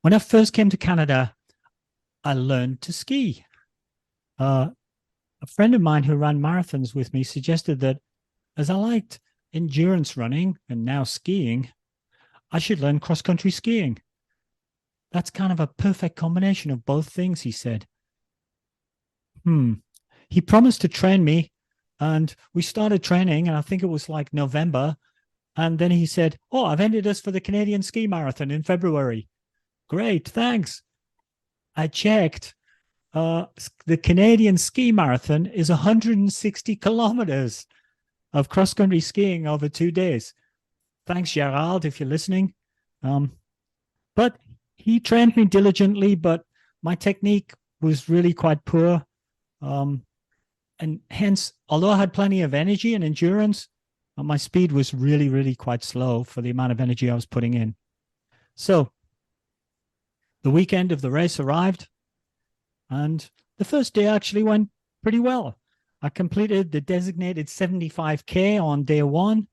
When I first came to Canada, I learned to ski. Uh, a friend of mine who ran marathons with me suggested that as I liked endurance running and now skiing, I should learn cross country skiing. That's kind of a perfect combination of both things, he said. Hmm. He promised to train me, and we started training, and I think it was like November. And then he said, "Oh, I've entered us for the Canadian Ski Marathon in February." Great, thanks. I checked. The Canadian Ski Marathon is 160 kilometers of cross country skiing over 2 days. Thanks, Gerald, if you're listening. Um, but he trained me diligently, but my technique was really quite poor. Um, and hence, although I had plenty of energy and endurance, my speed was really, really quite slow for the amount of energy I was putting in. So the weekend of the race arrived, and the first day actually went pretty well. I completed the designated 75K on day one,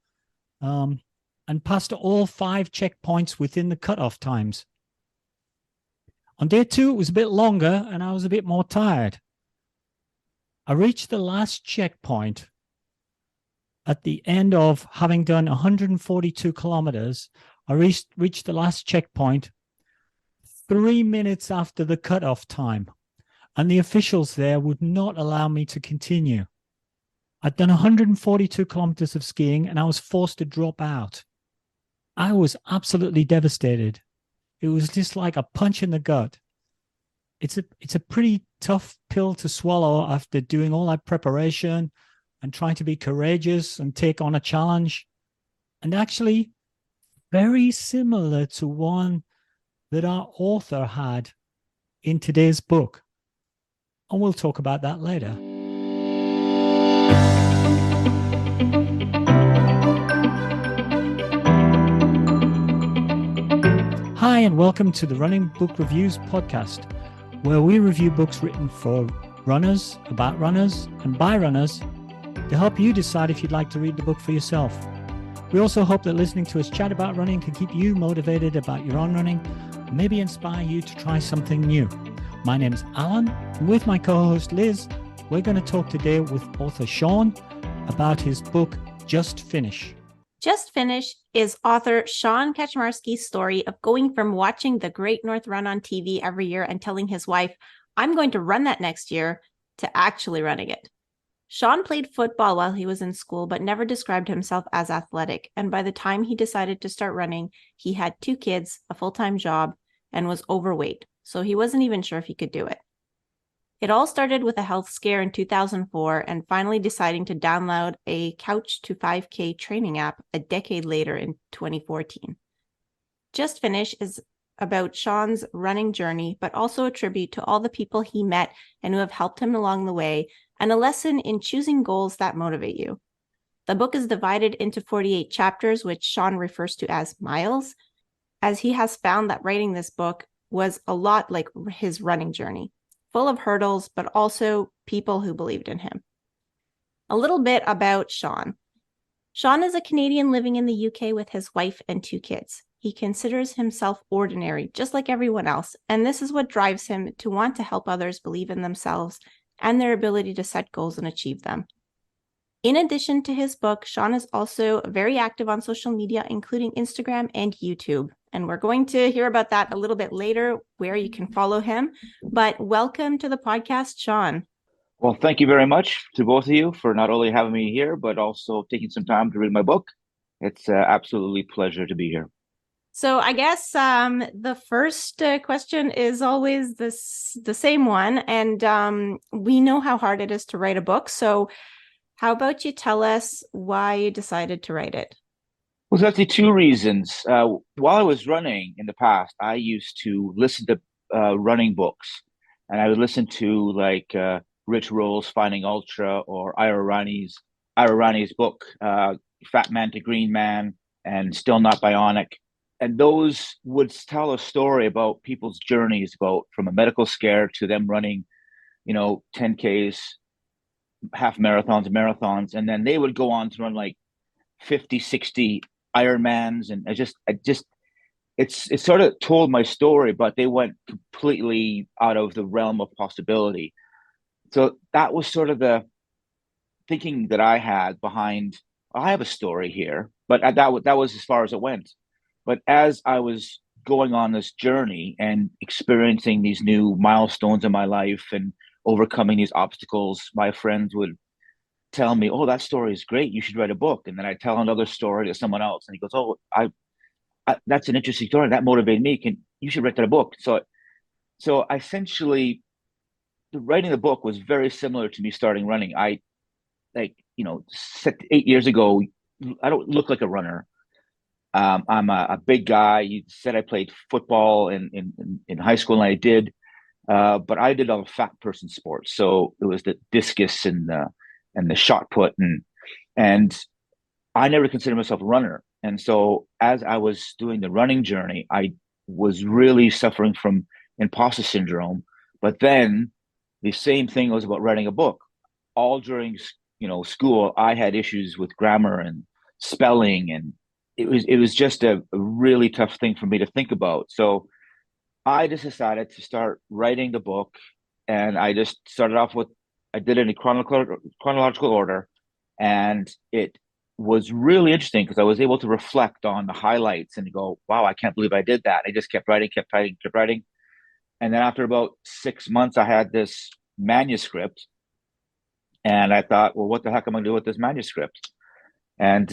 um, and passed all 5 checkpoints within the cutoff times. On day two, it was a bit longer and I was a bit more tired. I reached the last checkpoint at the end of having done 142 kilometers. I reached the last checkpoint 3 minutes after the cutoff time, and the officials there would not allow me to continue. I'd done 142 kilometers of skiing and I was forced to drop out. I was absolutely devastated. It was just like a punch in the gut. It's a pretty tough pill to swallow after doing all that preparation and trying to be courageous and take on a challenge. And actually, very similar to one that our author had in today's book. And we'll talk about that later. Hi, and welcome to the Running Book Reviews podcast, where we review books written for runners, about runners, and by runners to help you decide if you'd like to read the book for yourself. We also hope that listening to us chat about running can keep you motivated about your own running and maybe inspire you to try something new. My name is Alan, and with my co-host Liz, we're going to talk today with author Sean about his book, Just Finish. Just Finish is author Sean Kaczmarski's story of going from watching the Great North Run on TV every year and telling his wife, "I'm going to run that next year," to actually running it. Sean played football while he was in school, but never described himself as athletic. And by the time he decided to start running, he had 2 kids, a full-time job, and was overweight. So he wasn't even sure if he could do it. It all started with a health scare in 2004 and finally deciding to download a Couch to 5K training app a decade later in 2014. Just Finish is about Sean's running journey, but also a tribute to all the people he met and who have helped him along the way, and a lesson in choosing goals that motivate you. The book is divided into 48 chapters, which Sean refers to as miles, as he has found that writing this book was a lot like his running journey, full of hurdles, but also people who believed in him. A little bit about Sean. Sean is a Canadian living in the UK with his wife and 2 kids. He considers himself ordinary, just like everyone else, and this is what drives him to want to help others believe in themselves and their ability to set goals and achieve them. In addition to his book, Sean is also very active on social media, including Instagram and YouTube. And we're going to hear about that a little bit later, where you can follow him. But welcome to the podcast, Sean. Well, thank you very much to both of you for not only having me here, but also taking some time to read my book. It's absolutely a pleasure to be here. So I guess the first question is always the same one. And we know how hard it is to write a book. So how about you tell us why you decided to write it? Well, there's actually 2 reasons. While I was running in the past, I used to listen to running books, and I would listen to Rich Roll's Finding Ultra or Ira Rani's book, Fat Man to Green Man, and Still Not Bionic. And those would tell a story about people's journeys, about from a medical scare to them running, 10Ks, half marathons, and then they would go on to run like 50, 60 Ironmans. And it sort of told my story, but they went completely out of the realm of possibility. So that was sort of the thinking that I had behind. I have a story here, but that was as far as it went. But as I was going on this journey and experiencing these new milestones in my life and overcoming these obstacles, my friends would tell me, "Oh, that story is great. You should write a book." And then I tell another story to someone else, and he goes, "Oh, that's an interesting story. That motivated me. Can you should write that book?" So essentially, writing the book was very similar to me starting running. I like 8 years ago. I don't look like a runner. I'm a big guy. You said I played football in high school, and I did. But I did all the fat person sports. So it was the discus and the shot put and I never considered myself a runner. And so as I was doing the running journey, I was really suffering from imposter syndrome. But then the same thing was about writing a book. All during school, I had issues with grammar and spelling, and it was just a really tough thing for me to think about. So I just decided to start writing the book, and I just started off with I did it in chronological order, and it was really interesting because I was able to reflect on the highlights and go, "Wow, I can't believe I did that." I just kept writing, kept writing, kept writing, and then after about 6 months, I had this manuscript, and I thought, "Well, what the heck am I going to do with this manuscript?" And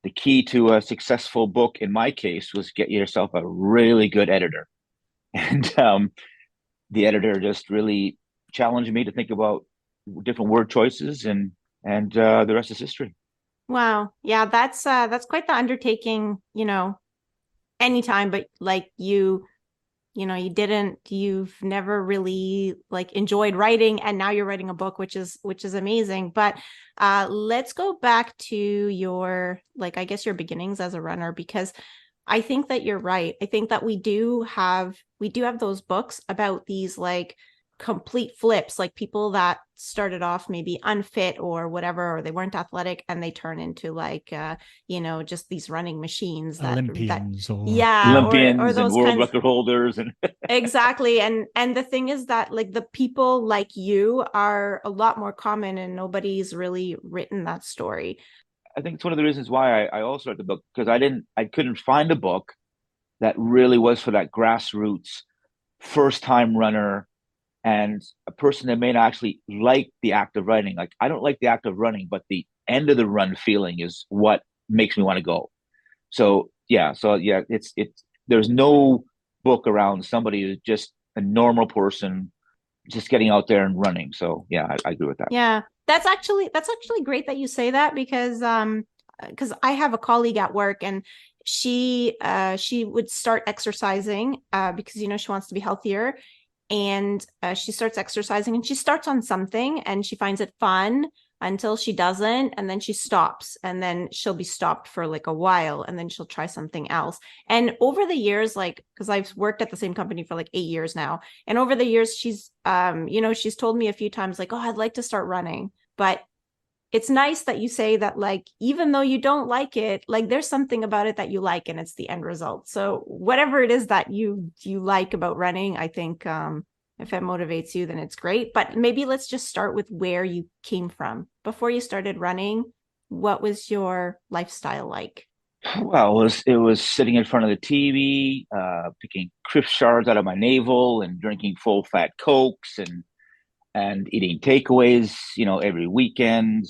the key to a successful book, in my case, was get yourself a really good editor. And the editor just really challenged me to think about different word choices, and the rest is history. Wow. Yeah, that's quite the undertaking, anytime, but like you've never really like enjoyed writing, and now you're writing a book, which is amazing. But let's go back to your, like, I guess your beginnings as a runner, because I think that you're right. I think that we do have those books about these like complete flips, like people that started off maybe unfit or whatever, or they weren't athletic, and they turn into like just these running machines that Olympians or yeah, or Olympians and those world kinds. record holders, and Exactly. And the thing is that like the people like you are a lot more common, and nobody's really written that story. I think it's one of the reasons why I also read the book, because I couldn't find a book that really was for that grassroots first time runner and a person that may not actually like the act of running. Like, I don't like the act of running, but the end of the run feeling is what makes me want to go. So yeah, it's there's no book around somebody who's just a normal person just getting out there and running. So yeah, I agree with that. Yeah. That's actually great that you say that, because I have a colleague at work, and she would start exercising because she wants to be healthier, and she starts exercising, and she starts on something and she finds it fun until she doesn't, and then she stops, and then she'll be stopped for like a while, and then she'll try something else. And over the years, like, because I've worked at the same company for like 8 years now, and over the years she's told me a few times like, "Oh, I'd like to start running." But it's nice that you say that, like, even though you don't like it, like there's something about it that you like, and it's the end result. So whatever it is that you like about running, I think if it motivates you, then it's great. But maybe let's just start with where you came from. Before you started running, what was your lifestyle like? Well, it was sitting in front of the TV, picking crisp shards out of my navel, and drinking full fat cokes, and eating takeaways, every weekend,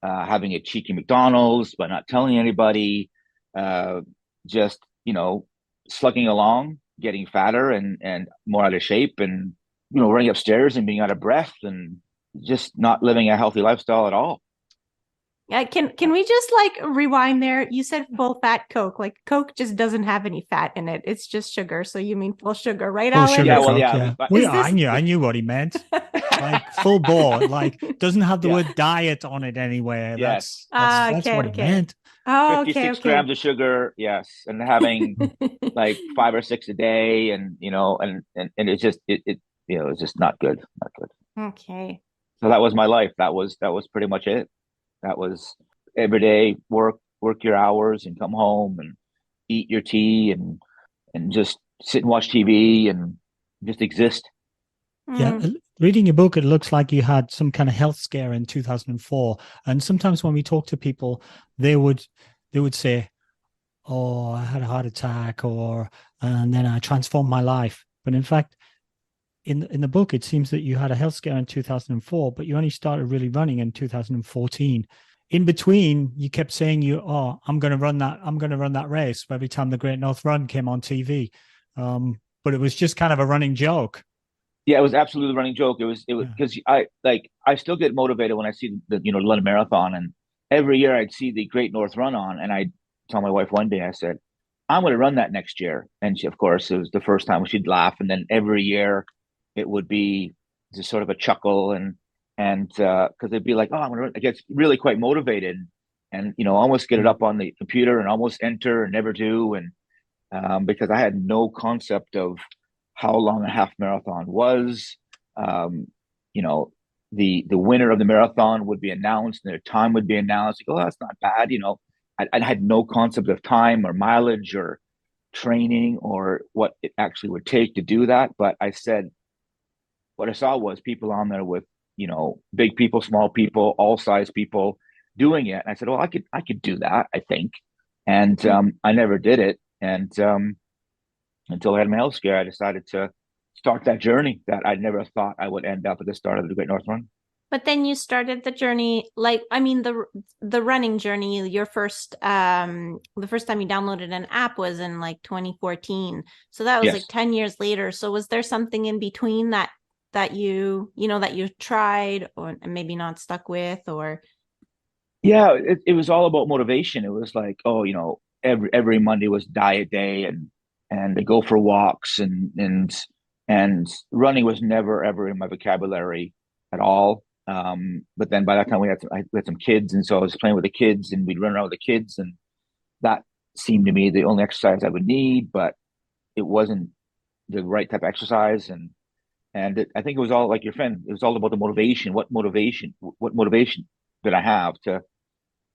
having a cheeky McDonald's but not telling anybody, uh, just slugging along, getting fatter and more out of shape, and running upstairs and being out of breath, and just not living a healthy lifestyle at all. Yeah, can we just like rewind there? You said full fat Coke. Like Coke just doesn't have any fat in it. It's just sugar. So you mean full sugar, right, full Alan? sugar Yeah, well, Coke. yeah, Yeah, but we Is I this knew I knew what he meant. Like full bore, like doesn't have the yeah, word diet on it anywhere. yes, That's Okay, what he okay. meant. Oh, okay, 56 okay. grams of sugar, yes, and having like 5 or 6 a day, and it's just not good, not good. Okay. So that was my life. That was pretty much it. That was every day, work your hours and come home, and eat your tea and just sit and watch TV and just exist. Yeah, Mm. reading your book, it looks like you had some kind of health scare in 2004. And sometimes when we talk to people, they would they would say, "Oh, I had a heart attack," or "and then I transformed my life." But in fact, in the book, it seems that you had a health scare in 2004, but you only started really running in 2014. In between, you kept saying I'm going to run that, I'm going to run that race every time the Great North Run came on TV. But it was just kind of a running joke. Yeah, it was absolutely a running joke. It was Yeah. because I still get motivated when I see the London Marathon, and every year I'd see the Great North Run on, and I tell my wife one day, I said, I'm going to run that next year. And she, of course, it was the first time she'd laugh. And then every year it would be just sort of a chuckle and because they'd be like, oh, I'm going to run. I get really quite motivated and, almost get it Mm. up on the computer and almost enter and never do. And because I had no concept of how long a half marathon was. Um, you know, the winner of the marathon would be announced and their time would be announced. Like, oh, that's not bad. I had no concept of time or mileage or training or what it actually would take to do that. But I said, what I saw was people on there with, big people, small people, all size people doing it. And I said, well, I could do that, I think. And Mm. I never did it. And until I had my health scare, I decided to start that journey that I never thought I would end up at the start of the Great North Run. But then you started the journey, like I mean the running journey, your first the first time you downloaded an app was in like 2014. So that was like Yes. 10 years later. So was there something in between that that you tried or maybe not stuck with or Yeah, it was all about motivation. It was like, oh, every Monday was diet day and they go for walks and running was never ever in my vocabulary at all. But then by that time we had some kids, and so I was playing with the kids and we'd run around with the kids, and that seemed to me the only exercise I would need, but it wasn't the right type of exercise. And I think it was all like your friend. It was all about the motivation. What motivation did I have to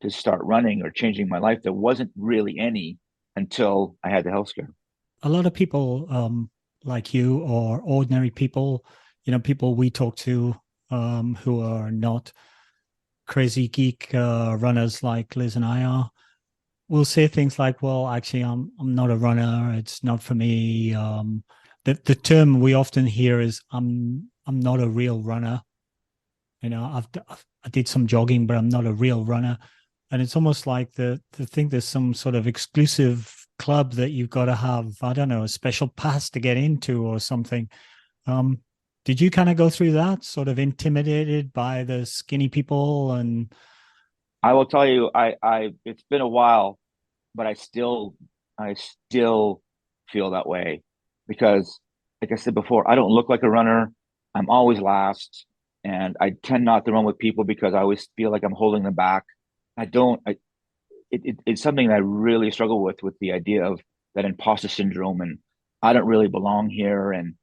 start running or changing my life? There wasn't really any until I had the health scare. A lot of people like you or ordinary people, people we talk to who are not crazy geek runners like Liz and I are, will say things like, "Well, actually, I'm not a runner. It's not for me." The term we often hear is, "I'm not a real runner." I did some jogging, but I'm not a real runner. And it's almost like the think there's some sort of exclusive club that you've got to have, I don't know, a special pass to get into or something. Um, did you kind of go through that, sort of intimidated by the skinny people and I will tell you, I it's been a while, but I still feel that way because, like I said before, I don't look like a runner. I'm always last, and I tend not to run with people because I always feel like I'm holding them back. I don't. It's something that I really struggle with the idea of that imposter syndrome and I don't really belong here and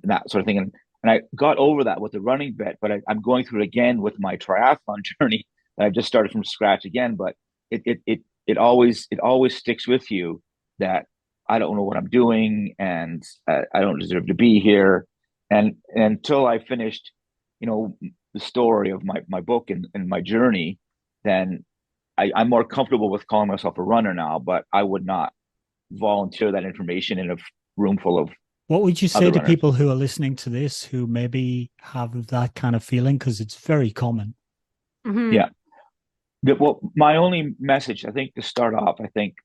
that sort of thing. And I got over that with the running bit, but I'm going through it again with my triathlon journey that I've just started from scratch again. But it always sticks with you that I don't know what I'm doing and I don't deserve to be here. And until I finished, the story of my book and my journey, then I'm more comfortable with calling myself a runner now, but I would not volunteer that information in a room full of what would you say other to runners. people who are listening to this who maybe have that kind of feeling? Because it's very common. Mhm. Yeah. My only message, I think, to start off, I think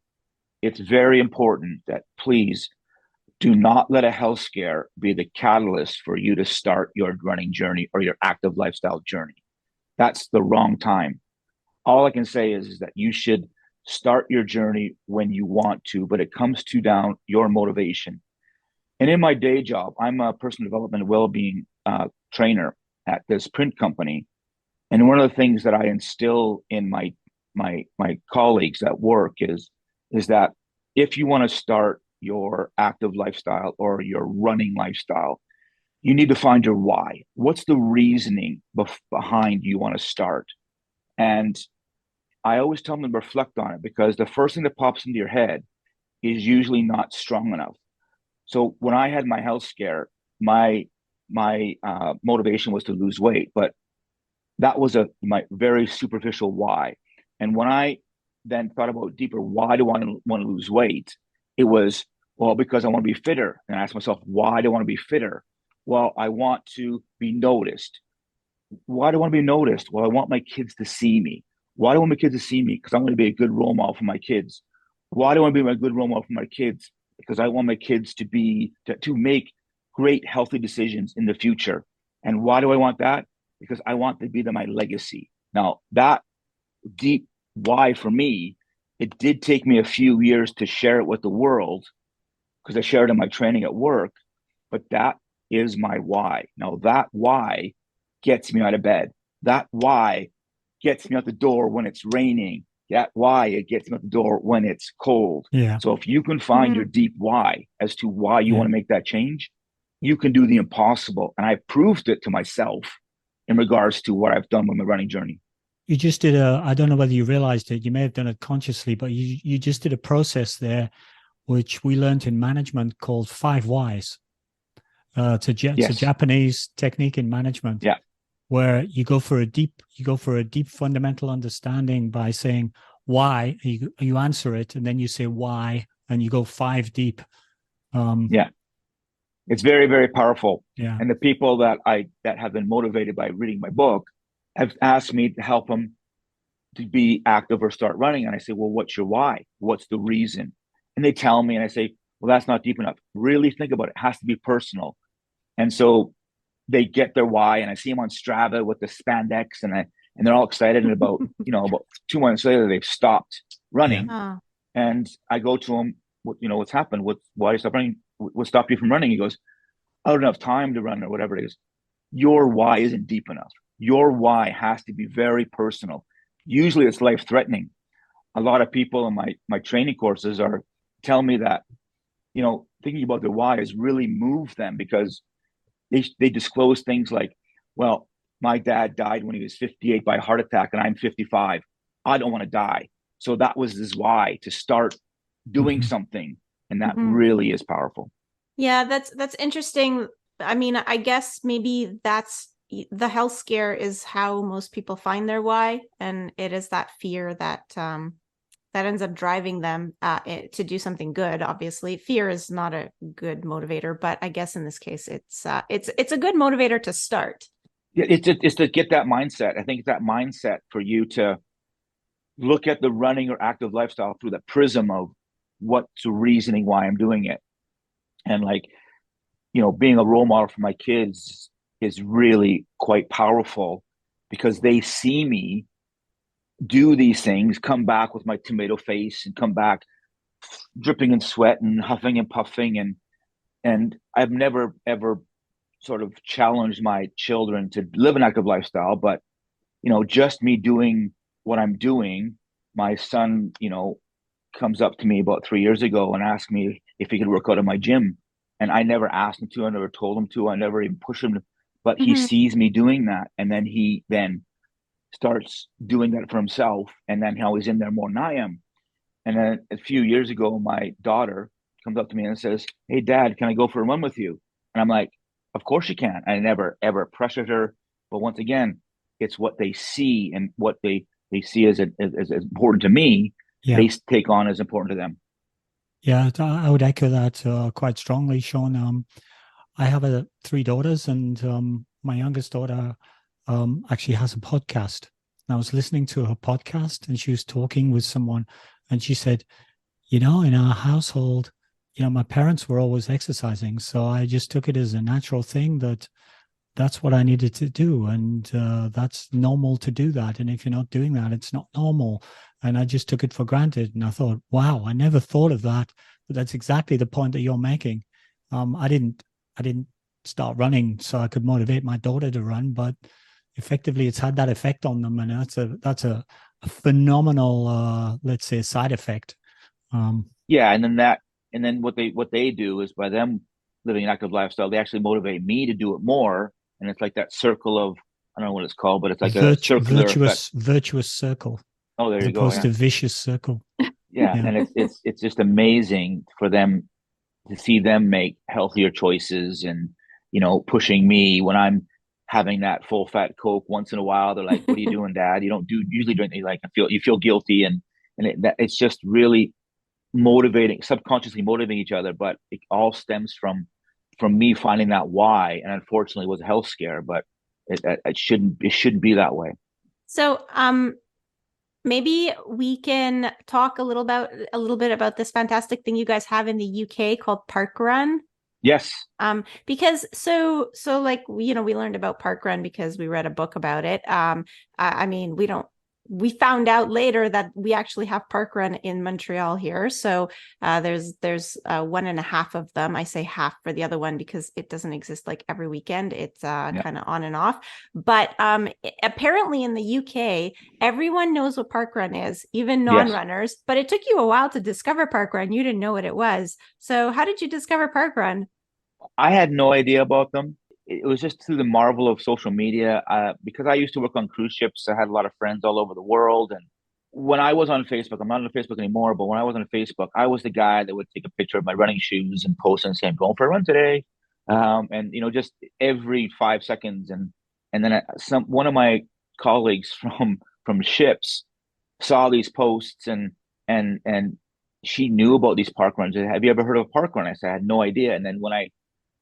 it's very important that please do not let a health scare be the catalyst for you to start your running journey or your active lifestyle journey. That's the wrong time. All I can say is that you should start your journey when you want to, but it comes to down your motivation. And in my day job, I'm a personal development and well-being trainer at this print company. And one of the things that I instill in my colleagues at work is that if you want to start your active lifestyle or your running lifestyle, you need to find your why. What's the reasoning behind you want to start? And I always tell them to reflect on it because the first thing that pops into your head is usually not strong enough. So when I had my health scare, my motivation was to lose weight, but that was my very superficial why. And when I then thought about deeper, why do I want to lose weight? It was, well, because I want to be fitter. And I asked myself, why do I want to be fitter? Well, I want to be noticed. Why do I want to be noticed? Well, I want my kids to see me. Why do I want my kids to see me? Because I want to be a good role model for my kids. Why do I want to be a good role model for my kids? Because I want my kids to make great, healthy decisions in the future. And why do I want that? Because I want to be my legacy. Now, that deep why for me, it did take me a few years to share it with the world because I shared in my training at work, but that is my why. Now, that why gets me out of bed. That why gets me out the door when it's raining. That why it gets me out the door when it's cold. Yeah. So if you can find your deep why as to why you want to make that change, you can do the impossible. And I proved it to myself in regards to what I've done with my running journey. You just did I don't know whether you realized it, you may have done it consciously, but you just did a process there, which we learned in management called 5 whys. It's a Japanese technique in management. Yeah. Where you go for a deep fundamental understanding by saying why, you answer it, and then you say why, and you go 5 deep. It's very, very powerful. Yeah. And the people that have been motivated by reading my book have asked me to help them to be active or start running. And I say, well, what's your why? What's the reason? And they tell me, and I say, well, that's not deep enough. Really think about it. It has to be personal. And so they get their why, and I see them on Strava with the spandex, and they're all excited. And about 2 months later, they've stopped running. Yeah. And I go to him, what's happened? Why do you stop running? What stopped you from running? He goes, I don't have time to run, or whatever it is. Your why isn't deep enough. Your why has to be very personal. Usually it's life-threatening. A lot of people in my training courses are telling me that, thinking about their why has really moved them, because they disclose things like, well, my dad died when he was 58 by a heart attack, and I'm 55. I don't want to die. So that was his why, to start doing something. And that really is powerful. Yeah, that's interesting. I mean, I guess maybe that's the health scare is how most people find their why. And it is that fear that that ends up driving them to do something good. Obviously, fear is not a good motivator, but I guess in this case, it's a good motivator to start. Yeah, it's to get that mindset. I think it's that mindset for you to look at the running or active lifestyle through the prism of what's the reasoning why I'm doing it. And being a role model for my kids is really quite powerful, because they see me do these things, come back with my tomato face, and come back dripping in sweat and huffing and puffing. And I've never, ever sort of challenged my children to live an active lifestyle, but, just me doing what I'm doing. My son, comes up to me about 3 years ago and asked me if he could work out in my gym. And I never asked him to, I never told him to, I never even pushed him to, but he sees me doing that. And then he starts doing that for himself. And then how he's in there more than I am. And then a few years ago, my daughter comes up to me and says, hey, Dad, can I go for a run with you? And I'm like, of course you can. I never, ever pressured her. But once again, it's what they see, and what they see as important to me, they take on as important to them. Yeah, I would echo that quite strongly, Sean. I have 3 daughters, and my youngest daughter actually has a podcast. And I was listening to her podcast, and she was talking with someone, and she said, in our household, my parents were always exercising. So I just took it as a natural thing that's what I needed to do. And that's normal to do that. And if you're not doing that, it's not normal. And I just took it for granted. And I thought, wow, I never thought of that. But that's exactly the point that you're making. I didn't start running so I could motivate my daughter to run, but effectively it's had that effect on them. And that's a phenomenal, let's say, side effect. And then what they do is, by them living an active lifestyle, they actually motivate me to do it more. And it's like that circle of, I don't know what it's called, but it's like a circular virtuous circle. Oh, there as you go. opposed to vicious circle. Yeah, Yeah. and it's just amazing for them to see them make healthier choices and pushing me when I'm having that full fat Coke once in a while. They're like, "What are you doing, Dad? You don't do usually drink." Like you feel guilty, and it's just really motivating, subconsciously motivating each other. But it all stems from me finding that why, and unfortunately, it was a health scare. But it shouldn't be that way. So, maybe we can talk a little bit about this fantastic thing you guys have in the UK called Park Run. Yes, Because like we learned about Park Run because we read a book about it. I mean, we found out later that we actually have Park Run in Montreal here. So there's one and a half of them. I say half for the other one because it doesn't exist like every weekend. It's yeah, kind of on and off. But apparently in the UK, everyone knows what Park Run is, even yes. non-runners. But it took you a while to discover Park Run. You didn't know what it was. So how did you discover Park Run? I had no idea about them. It was just through the marvel of social media. Because I used to work on cruise ships, I had a lot of friends all over the world. And when I was on Facebook, I'm not on Facebook anymore, but when I was on Facebook, I was the guy that would take a picture of my running shoes and post and say, "I'm going for a run today." And just every 5 seconds. And then one of my colleagues from ships saw these posts and she knew about these park runs. Have you ever heard of a park run? I said, I had no idea. And then when I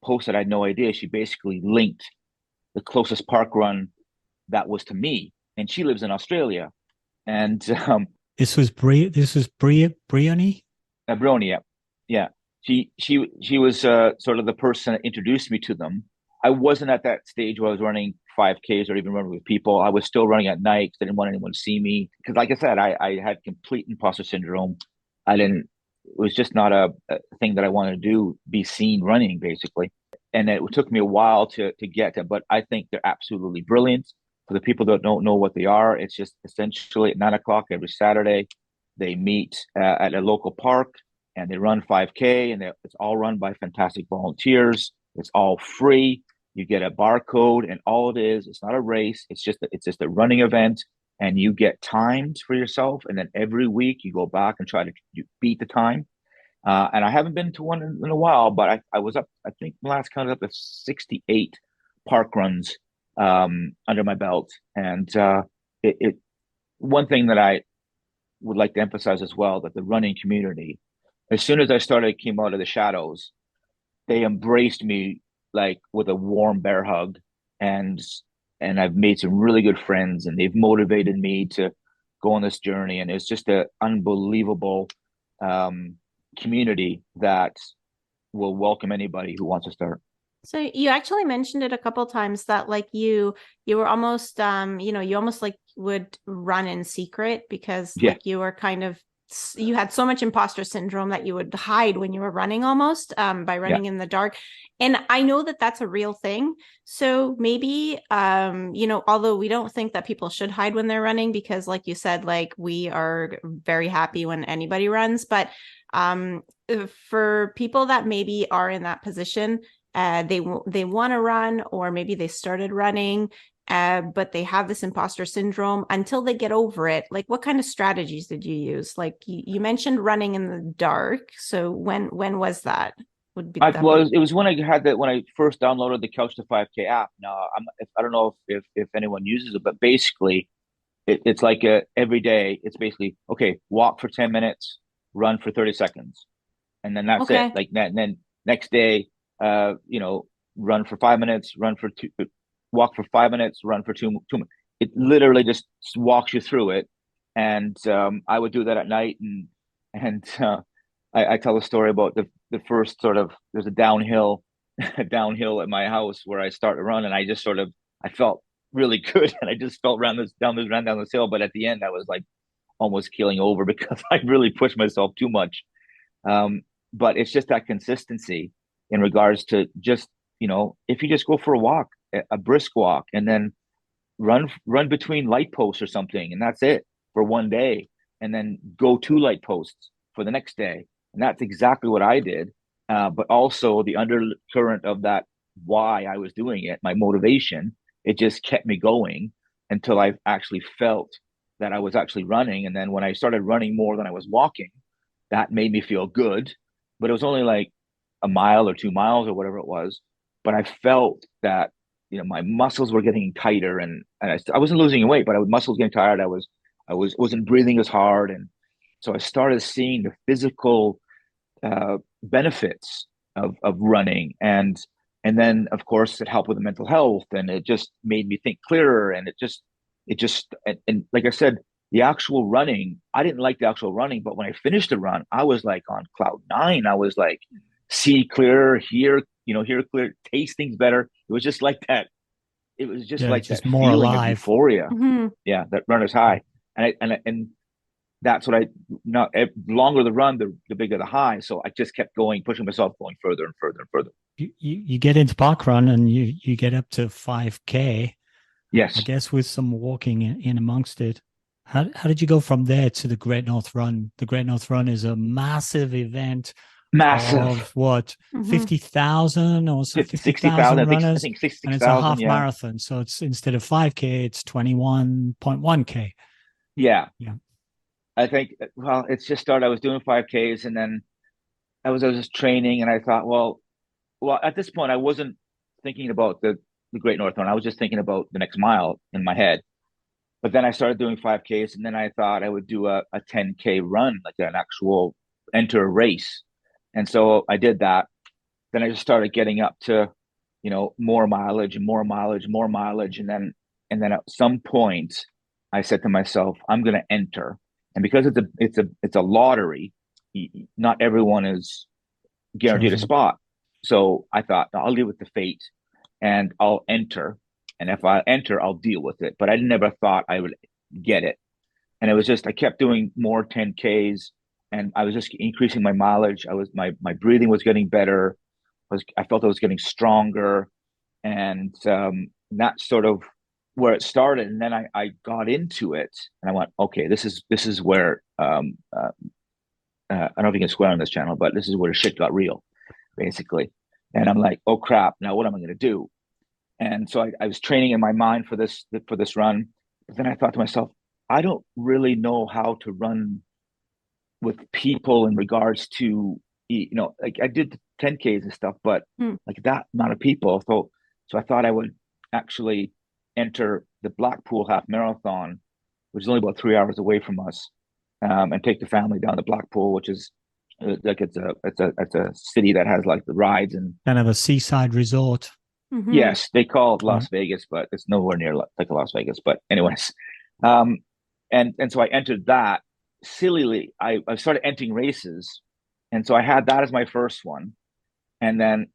posted, I had no idea. She basically linked the closest park run that was to me, and she lives in Australia. And Briony. Brony, yeah, yeah. She was sort of the person that introduced me to them. I wasn't at that stage where I was running 5Ks or even running with people. I was still running at night because I didn't want anyone to see me. Because, like I said, I had complete imposter syndrome. I didn't. It was just not a thing that I wanted to do. Be seen running, basically. And it took me a while to get to. But I think they're absolutely brilliant. For the people that don't know what they are, it's just essentially at 9 o'clock every Saturday. They meet at a local park and they run 5K, and it's all run by fantastic volunteers. It's all free. You get a barcode, and all it is, it's not a race. It's just a running event, and you get timed for yourself. And then every week you go back and try to beat the time. And I haven't been to one in a while, but I was up. I think the last count up to 68 park runs under my belt, and it one thing that I would like to emphasize as well, that the running community, as soon as I started came out of the shadows, they embraced me like with a warm bear hug, and I've made some really good friends, and they've motivated me to go on this journey, and it's just an unbelievable um, community that will welcome anybody who wants to start. So you actually mentioned it a couple times that like you were almost you almost like would run in secret because Yeah, like you were kind of you had so much imposter syndrome that you would hide when you were running almost by yeah. running in the dark. And I know that that's a real thing. So maybe although we don't think that people should hide when they're running because like you said, like we are very happy when anybody runs, but um for people that maybe are in that position, they want to run, or maybe they started running, but they have this imposter syndrome until they get over it. Like, what kind of strategies did you use? Like, you mentioned running in the dark. So when was that? Would be that be? It was when I had that when I first downloaded the Couch to 5K app. Now I don't know if anyone uses it, but basically it's like every day. It's basically okay. Walk for 10 minutes, run for 30 seconds, and then that's it. Okay. Like that. And then next day, run for 5 minutes, run for two, walk for 5 minutes, run for two. It literally just walks you through it, and I would do that at night, and I tell a story about the first sort of there's a downhill downhill at my house where I start to run, and I just sort of I felt really good, and I just felt ran down this hill, but at the end I was like almost keeling over because I really pushed myself too much. Um, but it's just that consistency in regards to just if you just go for a walk, a brisk walk, and then run between light posts or something, and that's it for one day, and then go to light posts for the next day, and that's exactly what I did. But also the undercurrent of that, why I was doing it, my motivation, it just kept me going until I actually felt that I was actually running. And then when I started running more than I was walking, that made me feel good, but it was only like a mile or 2 miles or whatever it was. But I felt that, my muscles were getting tighter, and I wasn't losing weight, but muscles getting tired. I wasn't breathing as hard, and so I started seeing the physical benefits of running, and then of course it helped with the mental health, and it just made me think clearer, and and like I said, the actual running, I didn't like the actual running, but when I finished the run, I was like on cloud nine. I was like, see clearer, hear clear, taste things better. It was just like that. It was just Yeah, like that just more feeling of alive. euphoria. Hmm. Yeah, that runner's high. And that's what not longer the run, the bigger the high. So I just kept going, pushing myself, going further and further and further. You get into park run and you get up to 5K, I Yes, guess, with some walking in amongst it. How did you go from there to the Great North Run? The Great North Run is a massive event massive. of what, Hmm. 50,000 or so, 60,000, 50,000 I runners, think and it's a 66,000. half Yeah. marathon. So it's instead of 5K, it's 21.1K. Yeah. Yeah. I think, well, it's just started. I was doing 5Ks, and then I was just training, and I thought, well, at this point, I wasn't thinking about the Great North Run. I was just thinking about the next mile in my head. But then I started doing 5Ks, and then I thought I would do a 10K run, like an actual enter a race. And so I did that. Then I just started getting up to, more mileage and more mileage, more mileage. And then at some point I said to myself, I'm gonna enter. And because it's a lottery, not everyone is guaranteed a Chosen. spot. So I thought, I'll live with the fate and I'll enter. And if I enter, I'll deal with it. But I never thought I would get it. And it was just, I kept doing more 10Ks, and I was just increasing my mileage. My breathing was getting better. I felt I was getting stronger. And that's sort of where it started. And then I got into it, and I went, okay, this is where I don't know if you can swear on this channel, but this is where shit got real, basically. And I'm like, oh crap, now what am I going to do? And so I was training in my mind for this run. But then I thought to myself, I don't really know how to run with people in regards to, like I did 10Ks and stuff, but Hmm. like that amount of people. So I thought I would actually enter the Blackpool half marathon, which is only about 3 hours away from us, and take the family down to Blackpool, which is like it's a city that has like the rides. And Kind of a seaside resort. Hmm. yes, they call it Yeah. Las Vegas, but it's nowhere near like a Las Vegas. But anyways, um, and so I entered that sillily. I started entering races, and so I had that as my first one, and then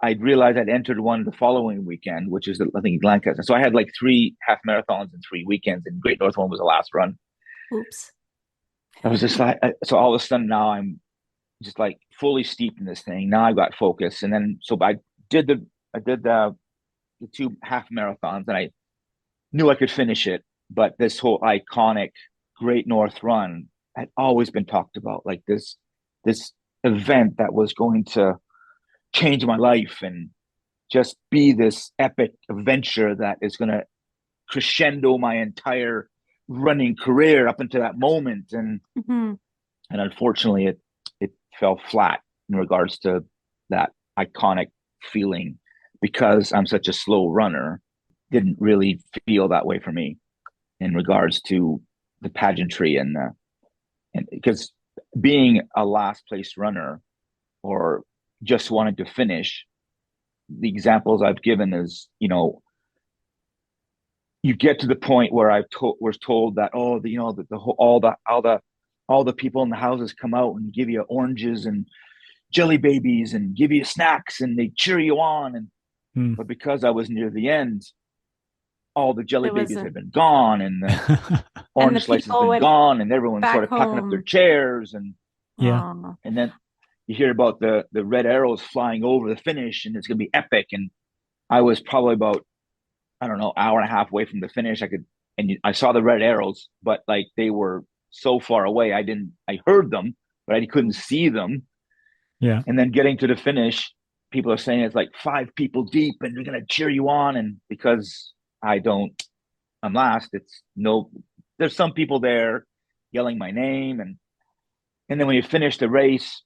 I realized I'd entered one the following weekend, which is I think Lancaster. So I had like three half marathons in 3 weekends, and Great North one was the last run. Oops. I was just like, so all of a sudden now I'm just like fully steeped in this thing. Now I've got focus, and then so I did the two half marathons, and I knew I could finish it. But this whole iconic Great North Run had always been talked about, like this event that was going to change my life and just be this epic adventure that is going to crescendo my entire running career up until that moment. And Hmm. and unfortunately, it fell flat in regards to that iconic feeling, because I'm such a slow runner. Didn't really feel that way for me in regards to the pageantry, and because being a last place runner or just wanting to finish, the examples I've given is, you get to the point where was told that, oh, the whole, all the people in the houses come out and give you oranges and jelly babies and give you snacks, and they cheer you on. And Hmm. but because I was near the end, all the jelly There babies wasn't. had been gone, and the And the orange slice has people been went gone, and everyone back started packing up their home. chairs. and Yeah. Oh. and then you hear about the red arrows flying over the finish, and it's going to be epic. And I was probably about, I don't know, hour and a half away from the finish. I saw the red arrows, but like they were so far away, I heard them, but I couldn't see them. Yeah. And then getting to the finish, people are saying it's like five people deep, and they're gonna cheer you on. And because I'm last. It's no, there's some people there yelling my name, and And then when you finish the race,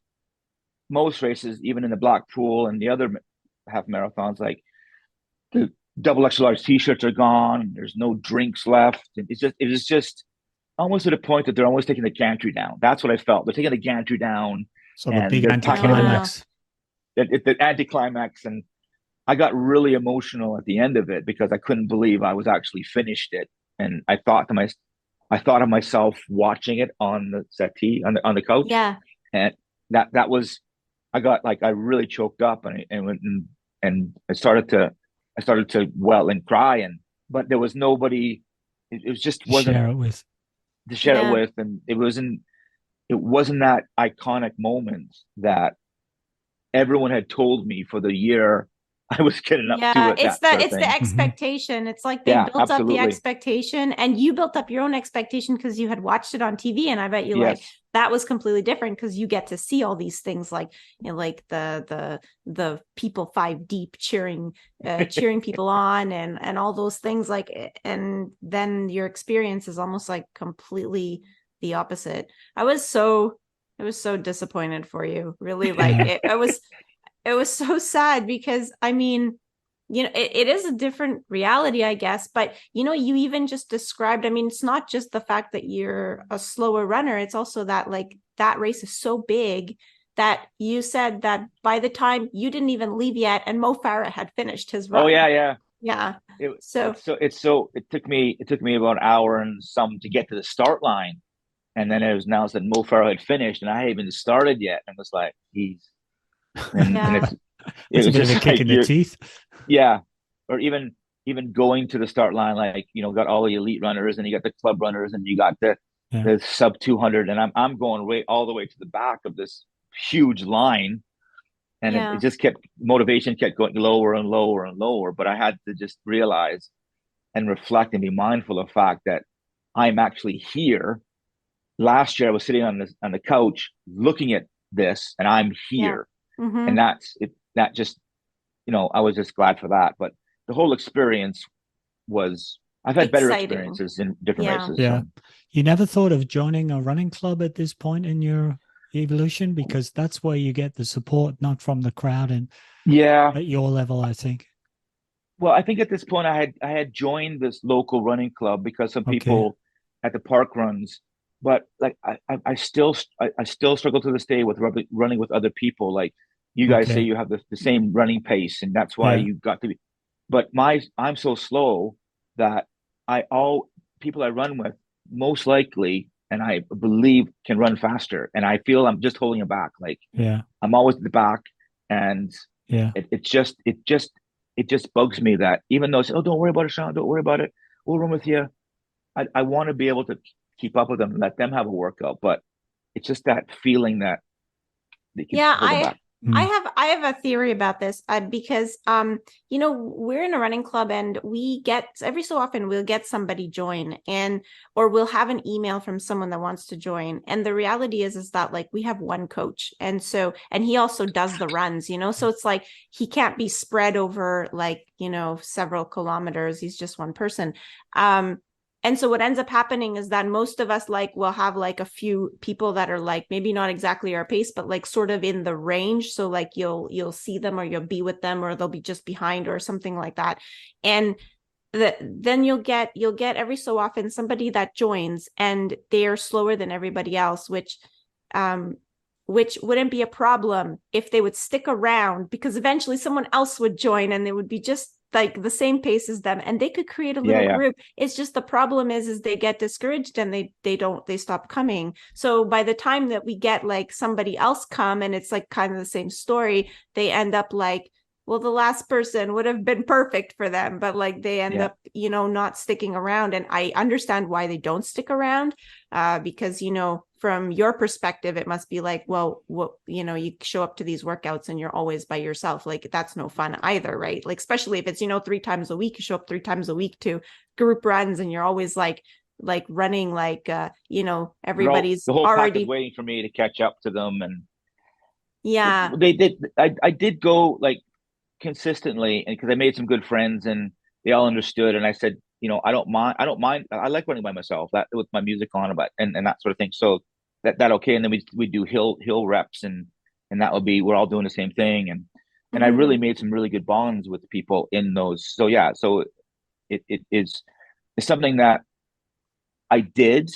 most races, even in the black pool and the other half marathons, like the double extra large t-shirts are gone. There's no drinks left. It was just almost to the point that they're almost taking the gantry down. That's what I felt. They're taking the gantry down So the and big they're packing everything. anticlimax. The anticlimax, and I got really emotional at the end of it because I couldn't believe I was actually finished it. And I thought of myself watching it on the settee on the couch, Yeah. and that was I really choked up and I started to well and cry, and but there was nobody. It was just To wasn't share it with. to share it Yeah. with, and it wasn't that iconic moment that everyone had told me for the year I was getting up to Yeah, it, that sort of it's the thing. expectation. It's like they Yeah, built up the absolutely. expectation, and you built up your own expectation because you had watched it on TV, and I bet you like Yes. that was completely different because you get to see all these things like like the people five deep cheering people on and all those things and then your experience is almost like completely the opposite. I was so disappointed for you. Really like Yeah. it was so sad because I mean, it is a different reality, I guess. But you even just described, I mean, it's not just the fact that you're a slower runner, it's also that like that race is so big that you said that by the time you didn't even leave yet and Mo Farah had finished his Oh run. yeah, yeah. Yeah. It So it took me about an hour and some to get to the start line, and then it was announced that Mo Farah had finished, and I hadn't even started yet, and it was like, geez, and yeah. it It's a was bit of a just kick like in the you're teeth. yeah, or even going to the start line, like got all the elite runners, and you got the club runners, and you got Yeah. the sub 200, and I'm going way all the way to the back of this huge line, and it Yeah. just kept motivation kept going lower and lower and lower, but I had to just realize and reflect and be mindful of the fact that I'm actually here. Last year I was sitting on the couch looking at this, and I'm Yeah. here, and Mm-hmm. that's it. That just I was just glad for that. But the whole experience was I've had better Exciting. experiences in different Yeah. races. Yeah. So You never thought of joining a running club at this point in your evolution because that's where you get the support, not from the crowd and yeah, at your level, I think. well, I think at this point I had joined this local running club because some Okay. people at the park runs, but like I still struggle to this day with running with other people. Like you guys say Okay. you have the same running pace, and that's why Yeah. you got to be. But I'm so slow that all people I run with most likely, and I believe can run faster, and I feel I'm just holding it back. Like Yeah. I'm always at the back, and Yeah. it just bugs me that even though it's, oh, don't worry about it, Sean, don't worry about it, we'll run with you. I want to be able to keep up with them and let them have a workout, but it's just that feeling that they keep Yeah, holding back. Mm. I have a theory about this because we're in a running club and we get every so often we'll get somebody join or we'll have an email from someone that wants to join, and the reality is that like we have one coach, and he also does the runs, so it's like he can't be spread over like several kilometers. He's just one person. And so what ends up happening is that most of us like will have like a few people that are like maybe not exactly our pace, but like sort of in the range. So like you'll see them or you'll be with them or they'll be just behind or something like that. And then you'll get every so often somebody that joins and they are slower than everybody else, which wouldn't be a problem if they would stick around, because eventually someone else would join and they would be just like the same pace as them and they could create a Yeah, little yeah. group. It's just the problem is they get discouraged and they stop coming. So by the time that we get like somebody else come and it's like kind of the same story, they end up like, well, the last person would have been perfect for them, but like they end Yeah. up not sticking around. And I understand why they don't stick around, because from your perspective it must be like, well, what you show up to these workouts and you're always by yourself, like that's no fun either, right? Like especially if it's 3 times a week, you show up 3 times a week to group runs and you're always like running like everybody's The whole pack is already. waiting for me to catch up to them, and Yeah. they did. I did go like consistently, and because I made some good friends, and they all understood. And I said, I don't mind. I don't mind. I like running by myself, that with my music on, but and that sort of thing. So that okay? And then we do hill reps, and that would be, we're all doing the same thing, and I Mhm. really made some really good bonds with people in those. So yeah, so it is, it's something that I did,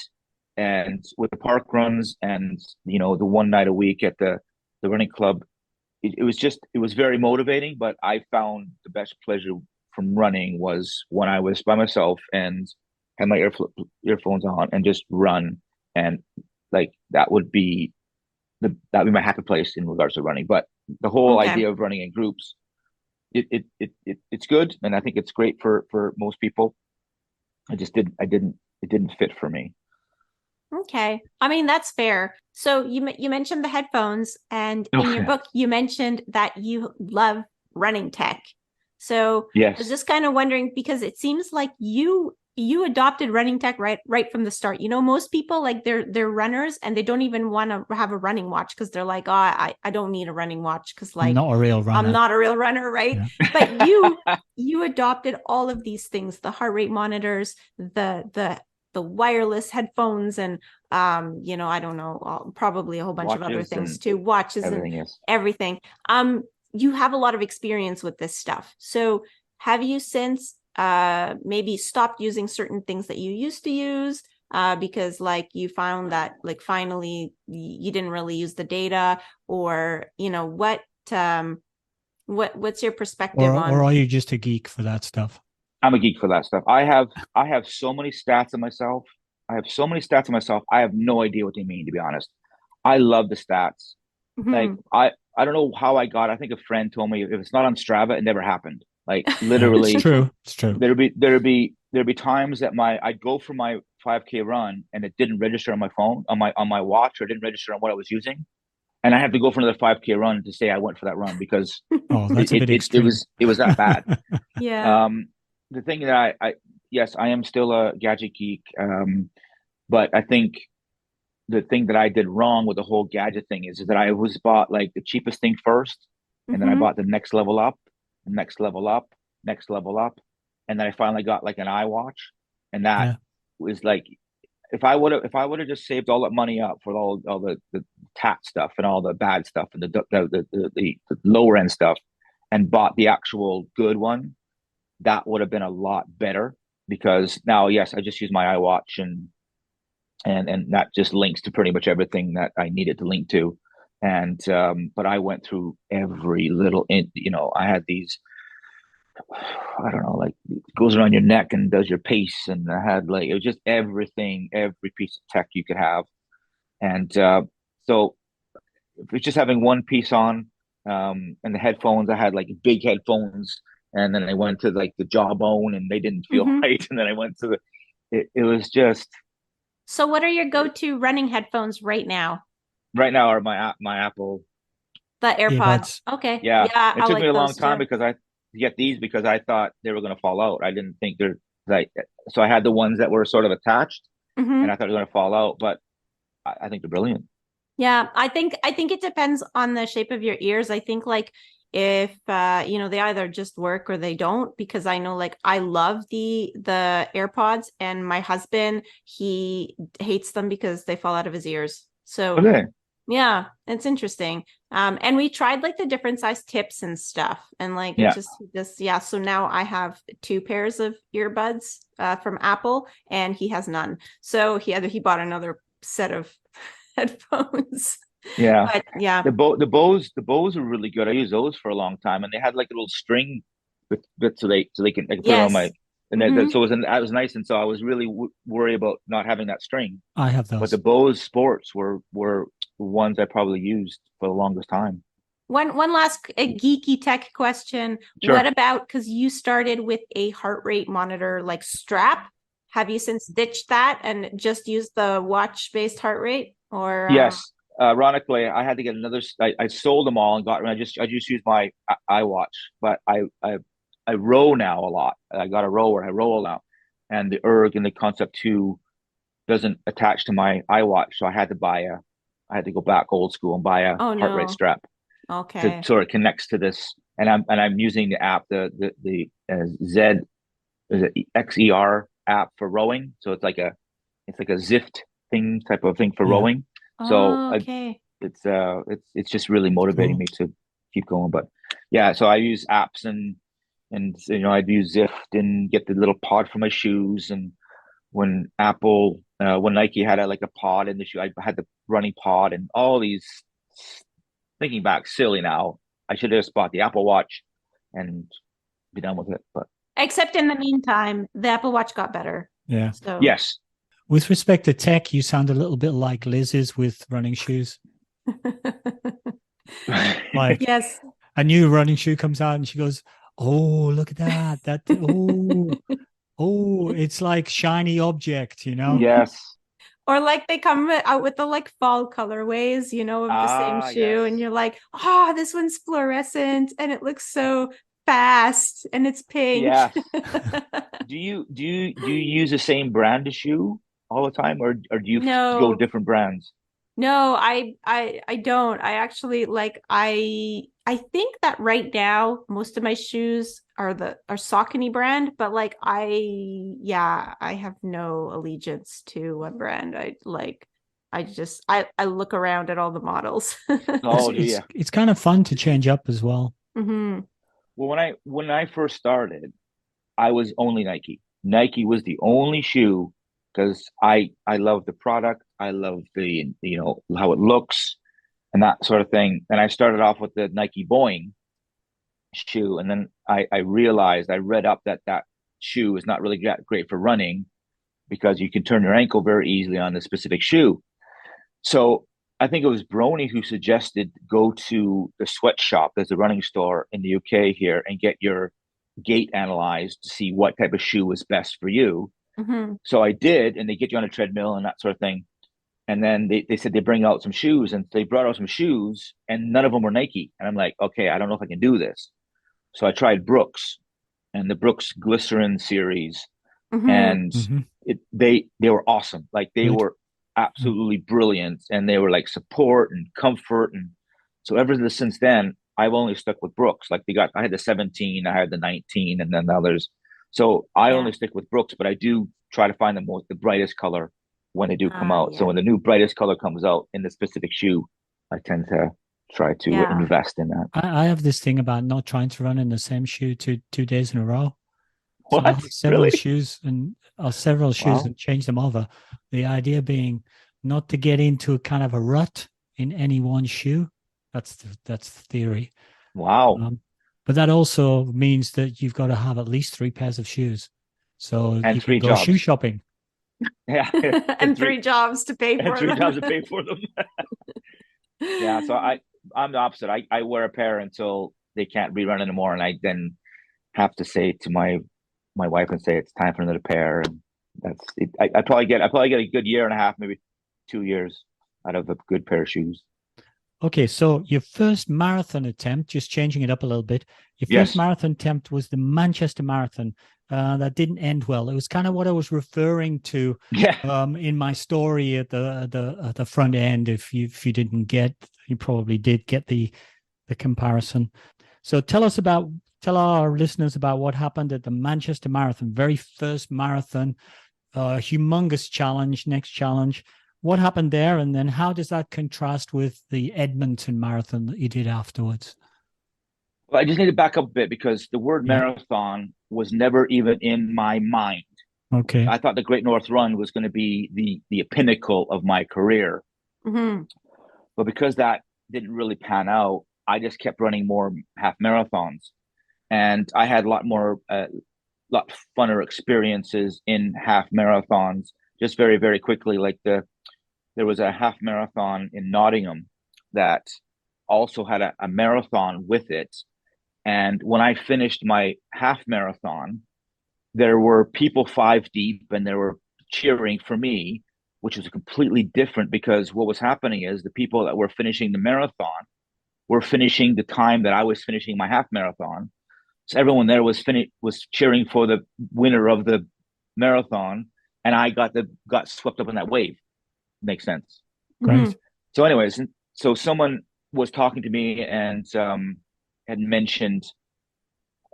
and with the park runs, and the one night a week at the running club, it was very motivating. But I found the best pleasure from running was when I was by myself and had my earphones on and just run, and like that would be my happy place in regards to running. But the whole Okay. idea of running in groups, it's good, and I think it's great for most people. It didn't fit for me. Okay. I mean, that's fair. So you mentioned the headphones, and in your Okay. book, you mentioned that you love running tech. So I was Yes. just kind of wondering, because it seems like you adopted running tech right from the start. Most people, like, they're runners and they don't even want to have a running watch because they're like, oh, I don't need a running watch because, I'm like, not a real I'm runner. not a real runner, right? Yeah. But you adopted all of these things, the heart rate monitors, the wireless headphones, and I don't know, probably a whole bunch of other Watches things and too, watches and everything. Yes. everything. You have a lot of experience with this stuff. So have you since maybe stopped using certain things that you used to use because, like, you found that, like, finally you didn't really use the data, or what's your perspective Or on? are you just a geek for that stuff? I'm a geek for that stuff. I have so many stats on myself. I have so many stats on myself. I have no idea what they mean, to be honest. I love the stats. Like, Mhm. I don't know how I got. I think a friend told me if it's not on Strava, it never happened. Like, Yeah, it's literally, true. It's true. there'd be times that I'd go for my 5K run and it didn't register on my phone, on my watch, or it didn't register on what I was using, and I had to go for another 5K run to say I went for that run, because Oh, that's a it bit it, it extreme. was it was that bad. Yeah. Um, the thing that yes, I am still a gadget geek. But I think the thing that I did wrong with the whole gadget thing is that I always bought like the cheapest thing first, and then I Hmm. bought the next level up, next level up, next level up, and then I finally got like an iWatch, and that Yeah. was like, if I would have just saved all that money up for all the tat stuff and all the bad stuff and the lower end stuff, and bought the actual good one, that would have been a lot better. Because now, yes, I just use my iWatch, and that just links to pretty much everything that I needed to link to. And but I went through every little I had these, I don't know, like, it goes around your neck and does your pace, and I had, like, it was just everything, every piece of tech you could have. And so if it's just having one piece on, and the headphones, I had like big headphones, and then I went to like the jawbone and they didn't feel Hmm. right, and then I went to it was just, So what are your go-to running headphones right now? right now, are my Apple. The AirPods. Earbuds. Okay. Yeah, Yeah, it I took me like a long those time too. because to get these, because I thought they were going to fall out. I didn't think they're like, so I had the ones that were sort of attached, and I Hmm. thought they were going to fall out, but I think they're brilliant. Yeah, I think it depends on the shape of your ears. I think, like, if they either just work or they don't, because I know, like, I love the AirPods, and my husband, he hates them because they fall out of his ears. So Okay. yeah, it's interesting. And we tried, like, the different size tips and stuff, and, like, it Yeah. just yeah. So now I have two pairs of earbuds from Apple, and he has none. So he bought another set of headphones. Yeah. But yeah, The Bose are really good. I used those for a long time, and they had like a little string with so they can, I can put it on my, yes. and Hmm. so that was nice. And so I was really worried about not having that string. I have But the those. Bose Sports were ones I probably used for the longest time. One last geeky tech question. What Sure. about, because you started with a heart rate monitor, like, strap? Have you since ditched that and just used the watch based heart rate? Or Yes. Ironically, I had to get another. I sold them all and I just used my iWatch, but I row now a lot. I got a rower. I row now, and the erg and the Concept 2 doesn't attach to my iWatch, so I had to go back old school and buy a oh heart rate no. strap to Okay. sort of connects to this. And I'm using the app, the Z, is it XER app for rowing. So it's like a Zift thing, type of thing for Yeah. rowing. So Oh, okay. it's just really motivating Cool. me to keep going. But yeah, so I use apps and I'd use Zift and get the little pod for my shoes. And when Nike had like a pod in the shoe, I had the running pod and all these. Thinking back, silly now. I should have just bought the Apple Watch and be done with it. But Except in the meantime, the Apple Watch got better. Yeah. So yes, With respect to tech, you sound a little bit like Liz is with running shoes. Like yes. a new running shoe comes out and she goes, "Oh, look at that. Oh, it's like shiny object, you know?" yes, Or like they come out with the like fall colorways, of the same yes. shoe, and you're like, oh, this one's fluorescent and it looks so fast and it's pink. Yes. Do you use the same brand of shoe all the time, or do you go No, different brands? no, I don't. I actually like I think that right now most of my shoes are Saucony brand, but like I have no allegiance to one brand. I look around at all the models. It's Oh, do it's you? it's kind of fun to change up as well. hmm Well, when I first started, I was only Nike. Nike was the only shoe because I love the product. I love the how it looks and that sort of thing. And I started off with the Nike Boeing shoe, and then I realized I read up that shoe is not really great for running because you can turn your ankle very easily on the specific shoe. So I think it was Brony who suggested go to the sweatshop. There's a running store in the UK here and get your gait analyzed to see what type of shoe is best for you. hmm So I did, and they get you on a treadmill and that sort of thing. And then they said they bring out some shoes, and they brought out some shoes, and none of them were Nike. And I'm like, okay, I don't know if I can do this. So I tried Brooks and the Brooks Glycerin series, hmm and Hmm. they were awesome. Like they Good. were absolutely brilliant, and they were like support and comfort. And so ever since then, I've only stuck with Brooks. Like I had the 17, I had the 19, and then the others. So I Yeah. only stick with Brooks, but I do try to find the brightest color when they do come out. So Yeah. when the new brightest color comes out in the specific shoe, I tend to try to Yeah. invest in that. I have this thing about not trying to run in the same shoe two days in a row. So I What? have several Really? shoes Wow. and change them over. The idea being not to get into a kind of a rut in any one shoe. That's the theory. Wow. Um, but that also means that you've got to have at least three pairs of shoes. So And you can three go shoe jobs. shopping. Yeah. and And three three jobs to pay and for three them. jobs to pay for them. Yeah, so I'm the opposite. I wear a pair until they can't rerun anymore, and I then have to say to my wife and say it's time for another pair. And that's it. I probably get a good year and a half, maybe 2 years out of a good pair of shoes. Okay, so your first marathon attempt, just changing it up a little bit, your first Yes. marathon attempt was the Manchester Marathon. That didn't end well. It was kind of what I was referring to Yeah. in my story at the front end. If you didn't get, you probably did get the comparison. So tell our listeners about what happened at the Manchester Marathon, very first marathon, humongous challenge, next challenge. What happened there, and then how does that contrast with the Edmonton Marathon that you did afterwards? Well, I just need to back up a bit because the word Yeah. marathon was never even in my mind. Okay. I thought the Great North Run was going to be the pinnacle of my career. hmm But because that didn't really pan out, I just kept running more half marathons. And I had a lot funner experiences in half marathons just very, very quickly. There was a half marathon in Nottingham that also had a marathon with it. And when I finished my half marathon, there were people five deep and they were cheering for me, which was completely different because what was happening is the people that were finishing the marathon were finishing the time that I was finishing my half marathon. So everyone there was cheering for the winner of the marathon, and I got swept up in that wave. Makes sense. hmm Great. So, anyways, so someone was talking to me and had mentioned,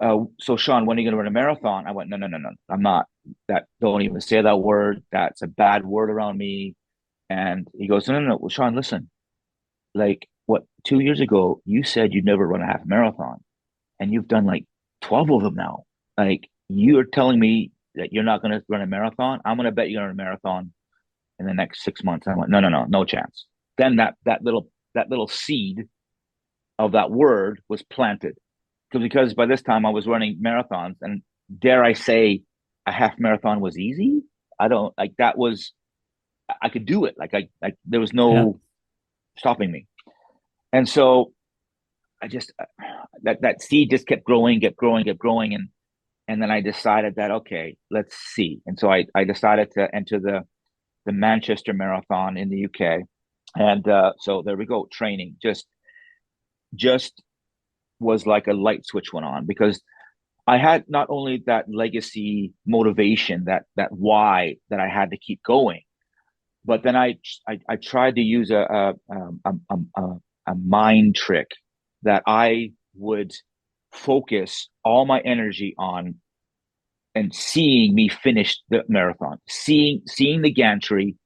so Sean, when are you going to run a marathon? I went, no, no, no, no, I'm not. Don't even say that word. That's a bad word around me. And he goes, no, no, no. Well, Sean, listen, like what, 2 years ago, you said you'd never run a half marathon and you've done like 12 of them now. Like you're telling me that you're not going to run a marathon. I'm going to bet you're going to run a marathon in the next 6 months. I'm like, no, no, no, no chance. Then that little seed of that word was planted because by this time I was running marathons, and dare I say, a half marathon was easy. I don't like that was I could do it. Like there was Yeah. no stopping me. And so I just that seed just kept growing, kept growing, kept growing, and then I decided that okay, let's see. And so I decided to enter the Manchester Marathon in the UK, and so there we go. Training just was like a light switch went on because I had not only that legacy motivation, that why that I had to keep going, but then I tried to use a mind trick that I would focus all my energy on and seeing me finish the marathon, seeing the gantry,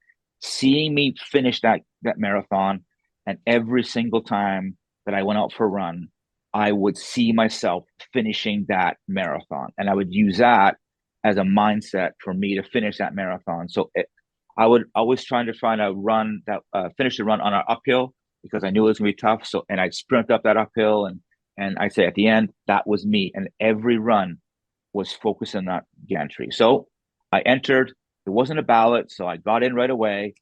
seeing me finish that marathon, and every single time that I went out for a run, I would see myself finishing that marathon, and I would use that as a mindset for me to finish that marathon. So I would always trying to find a run that finish the run on an uphill because I knew it was gonna be tough. So and I'd sprint up that uphill and I'd say at the end that was me, and every run was focused on that gantry. So I entered. It wasn't a ballot, so I got in right away,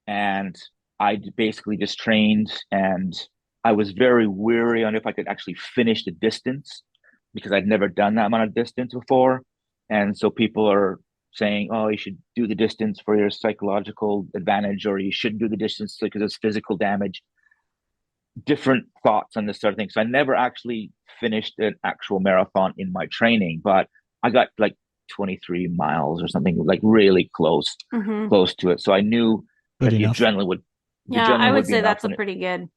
and I basically just trained. And I was very weary on if I could actually finish the distance because I'd never done that amount of distance before. And so people are saying, "Oh, you should do the distance for your psychological advantage, or you shouldn't do the distance because it's physical damage." Different thoughts on this sort of thing. So I never actually finished an actual marathon in my training, but I got like 23 miles or something, like really close, Mm-hmm. close to it. So I knew Good that enough. the Yeah, I adrenaline would would be say enough. that's a pretty good.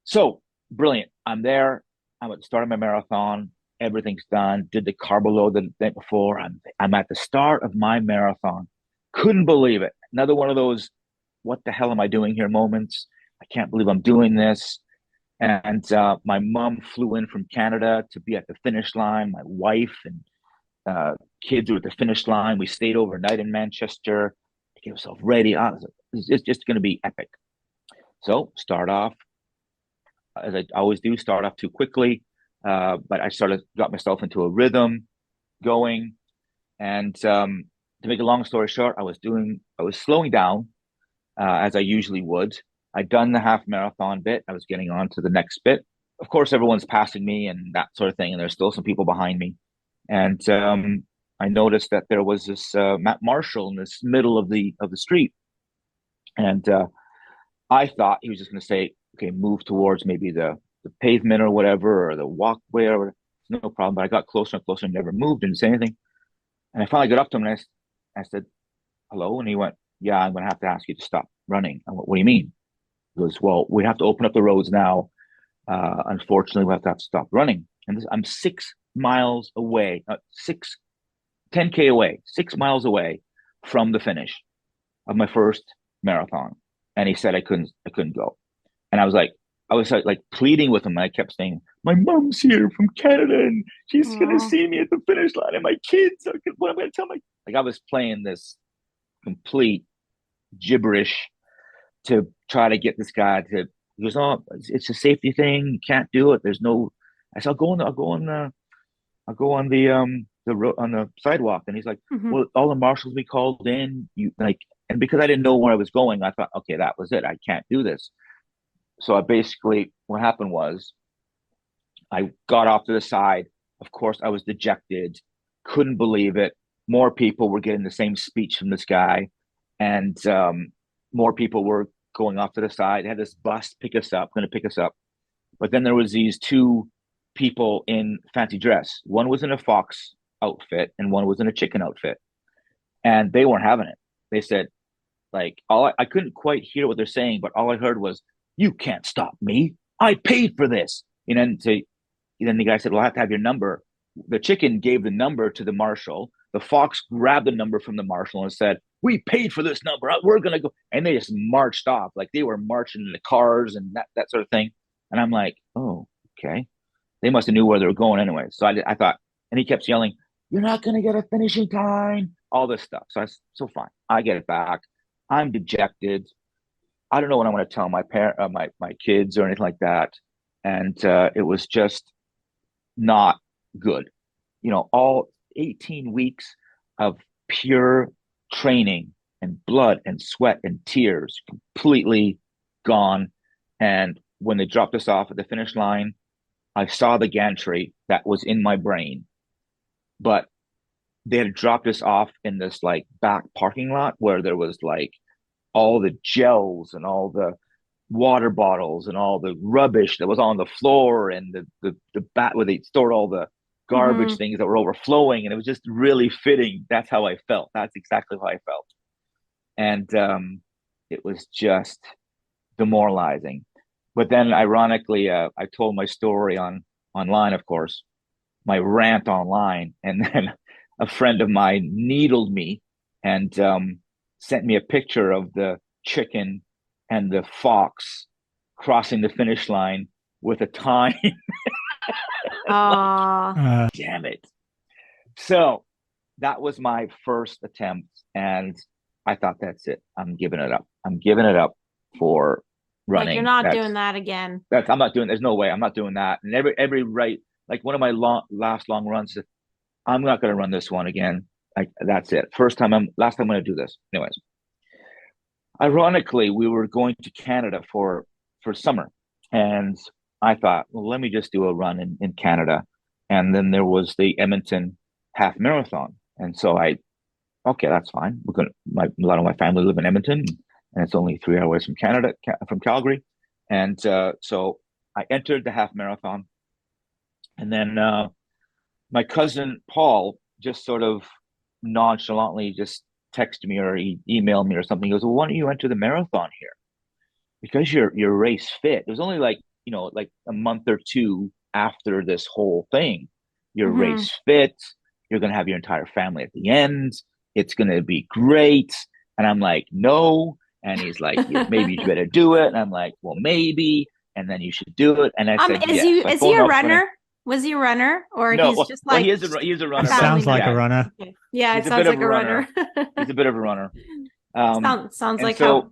So brilliant. I'm there. I'm at the start of my marathon. Everything's done. Did the carbo load the night before. I'm at the start of my marathon. Couldn't believe it. Another one of those, what the hell am I doing here moments. I can't believe I'm doing this. And my mom flew in from Canada to be at the finish line. My wife and kids were at the finish line. We stayed overnight in Manchester to get ourselves ready. It's just going to be epic. So start off, as I always do, start off too quickly. But I got myself into a rhythm going. And to make a long story short, I was slowing down as I usually would. I'd done the half marathon bit. I was getting on to the next bit. Of course, everyone's passing me and that sort of thing, and there's still some people behind me. And I noticed that there was this Matt Marshall in this middle of the street, and I thought he was just going to say, "Okay, move towards maybe the pavement or whatever, or the walkway or whatever. No problem." But I got closer and closer and never moved, didn't say anything. And I finally got up to him and I said, "Hello," and he went, "Yeah, I'm going to have to ask you to stop running." I went, "What do you mean?" He goes, "Well, we have to open up the roads now. Unfortunately, we have to stop running." And I'm 6 miles away, 10K away, 6 miles away from the finish of my first marathon. And he said I couldn't go. And I was like pleading with him. And I kept saying, "My mom's here from Canada and she's going to Oh, see me at the finish line. And my kids, what am I going to tell my," like I was playing this complete gibberish to try to get this guy to. He goes, "Oh, it's a safety thing. You can't do it. There's no." I said, I'll go on the road on the sidewalk." And he's like, mm-hmm. "Well, all the marshals we called in, you like," and because I didn't know where I was going, I thought, okay, that was it. I can't do this. So I basically, what happened was, I got off to the side. Of course, I was dejected, couldn't believe it. More people were getting the same speech from this guy, and more people were going off to the side. They had this bus going to pick us up. But then there was these two people in fancy dress. One was in a fox outfit, and one was in a chicken outfit, and they weren't having it. They said, like, I couldn't quite hear what they're saying, but all I heard was, "You can't stop me. I paid for this." And then the guy said, "Well, I have to have your number." The chicken gave the number to the marshal. The fox grabbed the number from the marshal and said, we paid for this number. We're going to go. And they just marched off. Like they were marching in the cars and that sort of thing. And I'm like, oh, okay. They must have knew where they were going anyway. So I thought, and he kept yelling, you're not going to get a finishing time, all this stuff. So fine. I get it back. I'm dejected. I don't know what I want to tell my kids or anything like that. And it was just not good. All 18 weeks of pure training and blood and sweat and tears completely gone. And when they dropped us off at the finish line, I saw the gantry that was in my brain, but they had dropped us off in this like back parking lot where there was like all the gels and all the water bottles and all the rubbish that was on the floor and the bat where they stored all the garbage things that were overflowing. And it was just really fitting. That's how I felt. That's exactly how I felt. And it was just demoralizing. But then ironically, I told my story online, of course, my rant online. And then a friend of mine needled me and sent me a picture of the chicken and the fox crossing the finish line with a time. Like, damn it. So that was my first attempt. And I thought, that's it. I'm giving it up. I'm giving it up for running. Like you're not doing that again. I'm not doing, there's no way I'm not doing that. And every right, like one of my last long runs, I'm not going to run this one again. That's it. Last time I'm going to do this. Anyways, ironically, we were going to Canada for summer. And I thought, well, let me just do a run in Canada. And then there was the Edmonton half marathon. And so okay, that's fine. A lot of my family live in Edmonton, and it's only 3 hours from Calgary. And so I entered the half marathon. And then my cousin Paul just sort of nonchalantly just texted me or he emailed me or something. He goes, well, why don't you enter the marathon here? Because you're race fit. It was only like a month or two after this whole thing. You're race fit. You're going to have your entire family at the end. It's going to be great. And I'm like, no. And he's like, yeah, maybe you better do it. And I'm like, well, maybe. And then you should do it. And I said, yes. Is he a runner? Was he a runner, or no, he's just like? He is a runner. Sounds like a runner. Okay. Yeah, it sounds like a runner. He's a bit of a runner. Sounds like how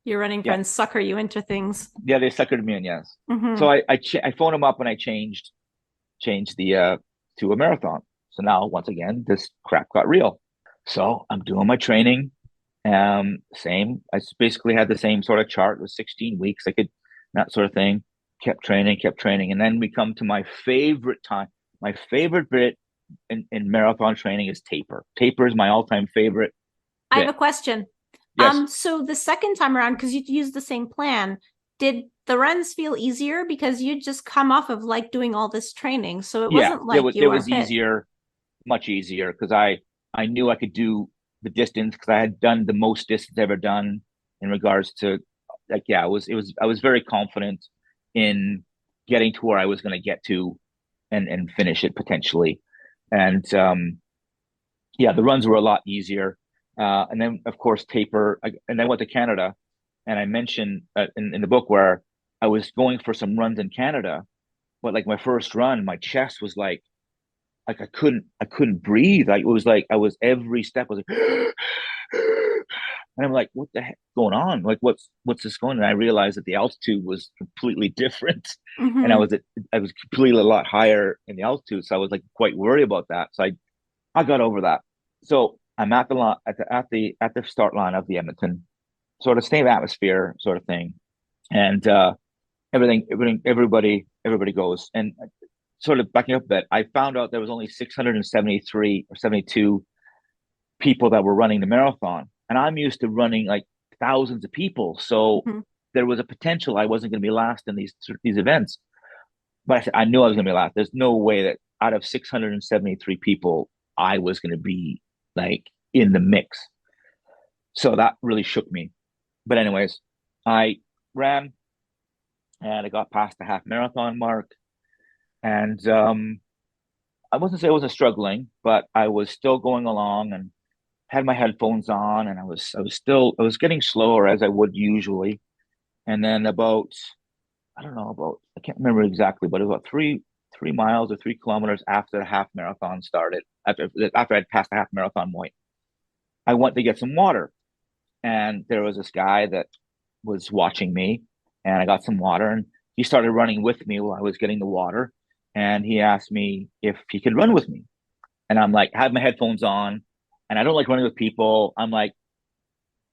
your running friends sucker you into things. Yeah, they suckered me in. Yes. So I phoned him up and I changed the to a marathon. So now once again, this crap got real. So I'm doing my training. Same. I basically had the same sort of chart. It was 16 weeks. I could that sort of thing. Kept training. And then we come to my favorite time. My favorite bit in marathon training is taper. Taper is my all-time favorite bit. I have a question. Yes. So the second time around, because you used the same plan, did the runs feel easier because you'd just come off of like doing all this training? So it wasn't like it was easier, much easier, because I knew I could do the distance because I had done the most distance ever done in regards to I was very confident in getting to where I was going to get to and finish it potentially. And the runs were a lot easier. And then of course taper, and then went to Canada, and I mentioned in the book where I was going for some runs in Canada, but like my first run, my chest was like I couldn't breathe. Like it was like every step was like and I'm like, what the heck going on? Like what's this going? And I realized that the altitude was completely different. And I was completely a lot higher in the altitude. So I was like quite worried about that. So I got over that. So I'm at the start line of the Edmonton, sort of same atmosphere sort of thing. And everybody goes. And sort of backing up a bit, I found out there was only 673 or 72 people that were running the marathon. And I'm used to running like thousands of people. So there was a potential I wasn't going to be last in these events. But I knew I was going to be last. There's no way that out of 673 people, I was going to be like in the mix. So that really shook me. But anyways, I ran and I got past the half marathon mark. And I wasn't struggling, but I was still going along. And had my headphones on, and I was getting slower as I would usually. And then about, I don't know, about, I can't remember exactly, but it was about 3 miles or 3 kilometers after the half marathon started, after I'd passed the half marathon point, I went to get some water. And there was this guy that was watching me, and I got some water, and he started running with me while I was getting the water. And he asked me if he could run with me. And I'm like, I have my headphones on, and I don't like running with people. I'm like,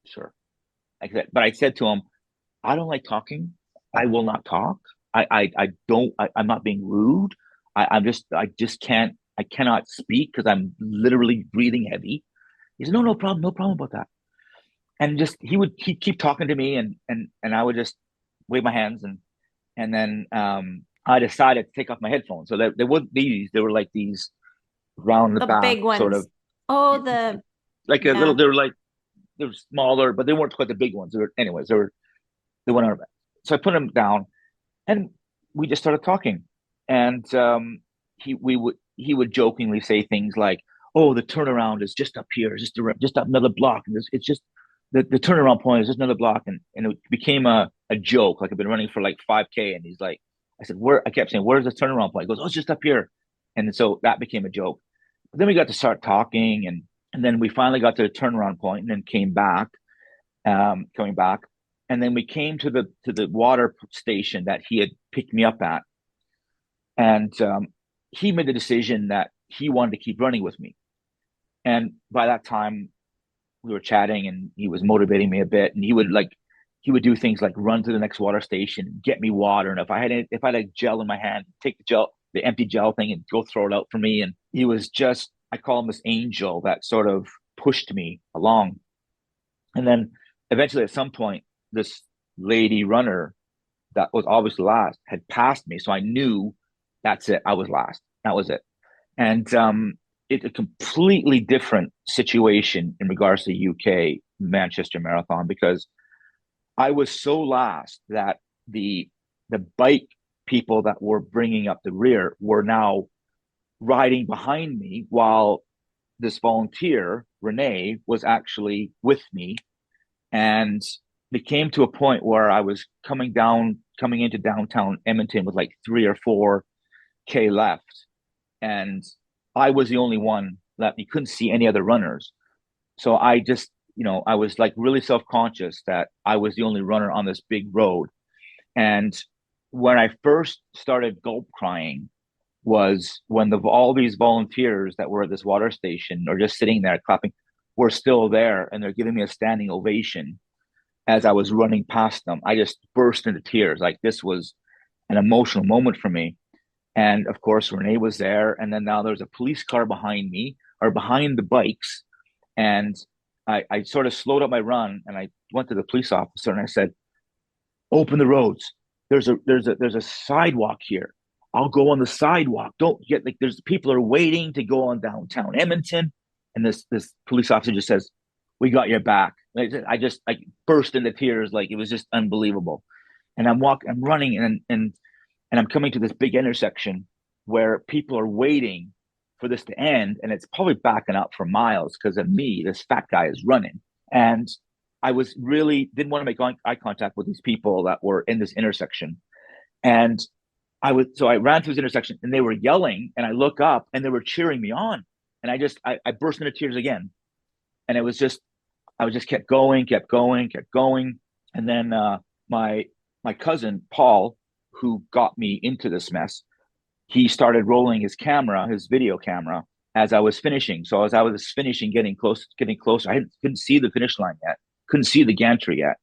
sure. Like that. But I said to him, I don't like talking. I will not talk. I don't, I'm not being rude. I just can't, I cannot speak because I'm literally breathing heavy. He said, no, no problem about that. And just, he'd keep talking to me, and I would just wave my hands, and then, I decided to take off my headphones. So they weren't these, they were like these round the The back big sort ones. of, Oh, the like a little, yeah. they were smaller, but they weren't quite the big ones. Anyways, they went on. So I put them down, and we just started talking. And he would jokingly say things like, "Oh, the turnaround is just up here, just up another block, and it's just the turnaround point is just another block." And it became a joke. Like I've been running for like 5K, and he's like, I said, "Where?" I kept saying, "Where's the turnaround point?" He goes, "Oh, it's just up here." And so that became a joke. But then we got to start talking, and then we finally got to the turnaround point, and then came back, coming back, and then we came to the water station that he had picked me up at, and he made the decision that he wanted to keep running with me. And by that time, we were chatting, and he was motivating me a bit, and he would do things like run to the next water station, get me water, and if I had a gel in my hand, take the empty gel thing, and go throw it out for me. And he was just, I call him this angel that sort of pushed me along. And then eventually, at some point, this lady runner that was obviously last had passed me. So I knew that's it. I was last. That was it. And it's a completely different situation in regards to the UK Manchester Marathon, because I was so last that the bike people that were bringing up the rear were now riding behind me, while this volunteer Renee was actually with me. And it came to a point where I was coming into downtown Edmonton with like 3 or 4K left. And I was the only one left. You couldn't see any other runners. So I just, I was like really self-conscious that I was the only runner on this big road. And when I first started gulp crying was when all these volunteers that were at this water station or just sitting there clapping were still there, and they're giving me a standing ovation as I was running past them. I just burst into tears. Like, this was an emotional moment for me. And of course, Renee was there. And then now there's a police car behind me, or behind the bikes. And I sort of slowed up my run, and I went to the police officer and I said, open the roads. There's a sidewalk here. I'll go on the sidewalk. Don't get, like, there's people are waiting to go on downtown Edmonton. And this police officer just says, we got your back. I just like burst into tears. Like, it was just unbelievable. And I'm running, and I'm coming to this big intersection where people are waiting for this to end. And it's probably backing up for miles because of me. This fat guy is running. And I was really didn't want to make eye contact with these people that were in this intersection. And so I ran through this intersection, and they were yelling, and I look up, and they were cheering me on. And I burst into tears again. And I was just kept going, kept going, kept going. And then my cousin Paul, who got me into this mess, he started rolling his video camera, as I was finishing. So as I was finishing, getting closer, I couldn't see the finish line yet, couldn't see the gantry yet,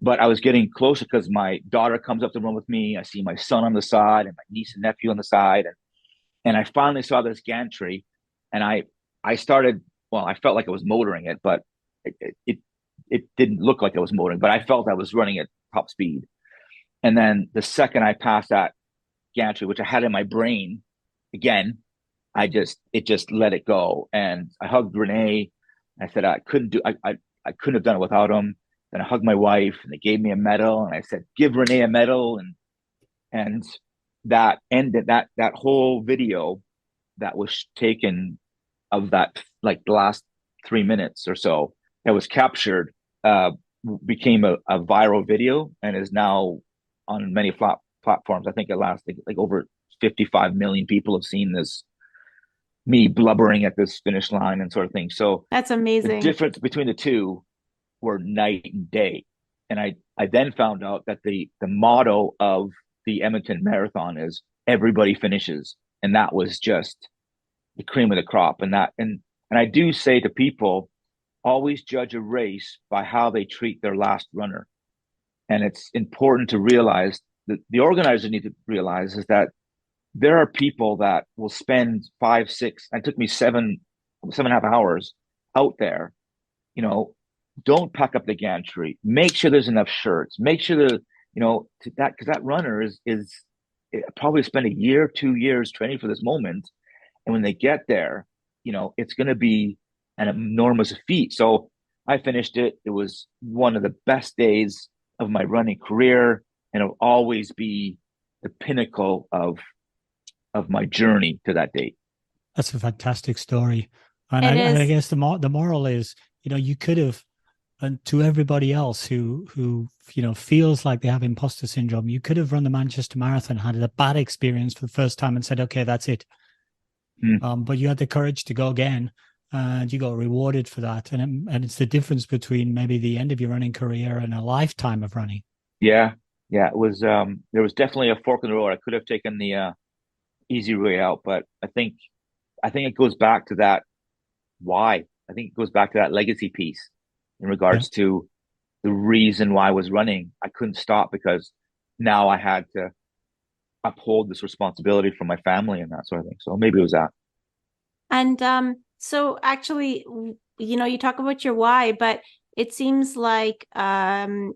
but I was getting closer because my daughter comes up to run with me. I see my son on the side and my niece and nephew on the side, and I finally saw this gantry, and I started. Well, I felt like I was motoring it, but it didn't look like I was motoring, but I felt I was running at top speed. And then the second I passed that gantry, which I had in my brain, again, it just let it go. And I hugged Renee. I said I couldn't have done it without him. Then I hugged my wife, and they gave me a medal, and I said, give Renee a medal. And that ended that whole video that was taken of that, like, the last 3 minutes or so that was captured became a viral video and is now on many platforms. I think it last like over 55 million people have seen this me blubbering at this finish line and sort of thing. So That's the amazing. difference between the two were night and day. And I then found out that the motto of the Edmonton Marathon is everybody finishes, and that was just the cream of the crop. And I do say to people, always judge a race by how they treat their last runner. And it's important to realize that the organizers need to realize is that there are people that will spend 5, 6. It took me 7.5 hours out there. You know, don't pack up the gantry. Make sure there's enough shirts. Make sure that that because that runner is probably spend a year, 2 years training for this moment, and when they get there, it's going to be an enormous feat. So I finished it. It was one of the best days of my running career, and it'll always be the pinnacle of my journey to that date. That's a fantastic story. And It I is. guess the moral is, you could have, and to everybody else who feels like they have imposter syndrome, you could have run the Manchester Marathon, had a bad experience for the first time, and said, "Okay, that's it." But you had the courage to go again, and you got rewarded for that. And it's the difference between maybe the end of your running career and a lifetime of running. Yeah, yeah. It was there was definitely a fork in the road. I could have taken the easy way out, but I think it goes back to that why. I think it goes back to that legacy piece in Yeah, regards to the reason why I was running. I couldn't stop because now I had to uphold this responsibility for my family and that sort of thing. So maybe it was that. And so actually, you talk about your why, but it seems like you're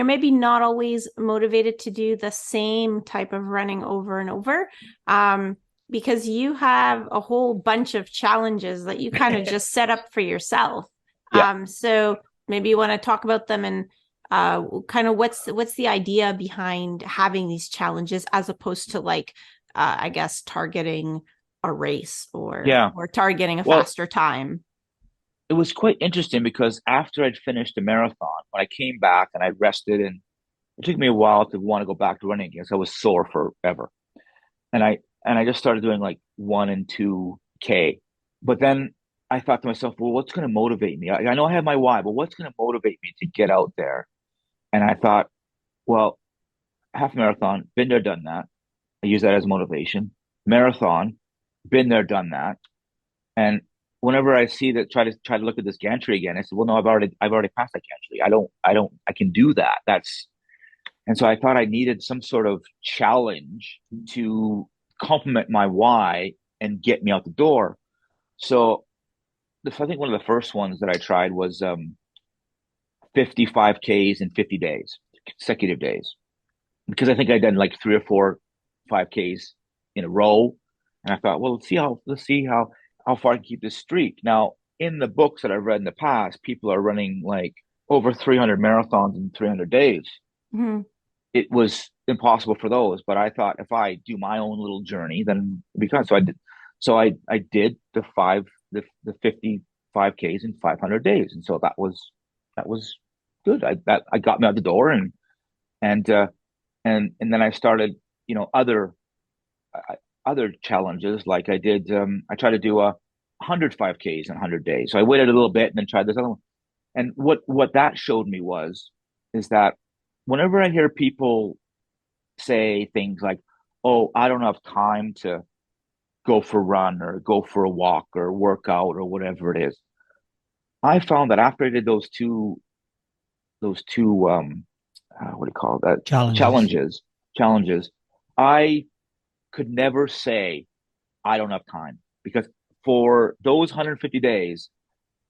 maybe not always motivated to do the same type of running over and over, because you have a whole bunch of challenges that you kind of just set up for yourself. Yeah. So maybe you want to talk about them and kind of what's the idea behind having these challenges as opposed to like I guess targeting a race Yeah. or targeting a Well, faster time. it was quite interesting because after I'd finished the marathon, when I came back and I rested, and it took me a while to want to go back to running again. So I was sore forever. And I just started doing like 1 and 2K. But then I thought to myself, well, what's going to motivate me? I know I have my why, but what's going to motivate me to get out there? And I thought, well, half marathon, been there, done that. I use that as motivation. Marathon, been there, done that. And whenever I see that, try to look at this gantry again, I said, well, no, I've already passed that gantry. I can do that. And so I thought I needed some sort of challenge to complement my why and get me out the door. So I think one of the first ones that I tried was 55Ks in 50 days, consecutive days, because I think I'd done like 3 or 4 5Ks in a row. And I thought, well, let's see how far I can keep this streak. Now, in the books that I've read in the past, people are running like over 300 marathons in 300 days. Mm-hmm. It was impossible for those, but I thought if I do my own little journey, then because so I did, so I did the 55Ks in 500 days, and so that was good. I got me out the door, and and then I started, other challenges. Like I tried to do 105Ks in 100 days. So I waited a little bit and then tried this other one. And what that showed me is that whenever I hear people say things like, "Oh, I don't have time to go for a run or go for a walk or work out or whatever it is," I found that after I did those two what do you call that, challenges. challenges, I could never say I don't have time, because for those 150 days,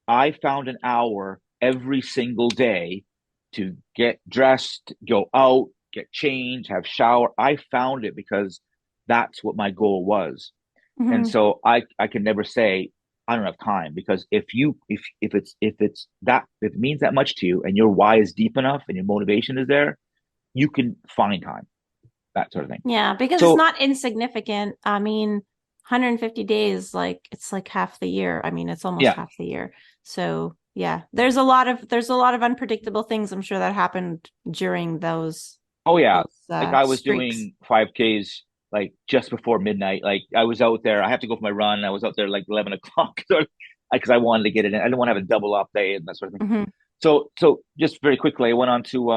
I found an hour every single day to get dressed, go out, get changed, have shower. I found it because that's what my goal was. And Mm-hmm. so I can never say I don't have time, because if it means that much to you and your why is deep enough and your motivation is there, you can find time, that sort of thing. Yeah, because it's So not insignificant. I mean, 150 days, like it's like half the year. I mean, it's almost Yeah. half the year. So yeah, there's a lot of unpredictable things I'm sure that happened during Oh yeah. Like I was streaks. doing 5Ks like just before midnight. Like I was out there. I have to go for my run. I was out there like 11 o'clock because I wanted to get it in. I didn't want to have a double up day and that sort of thing. Hmm. So just very quickly, I went on to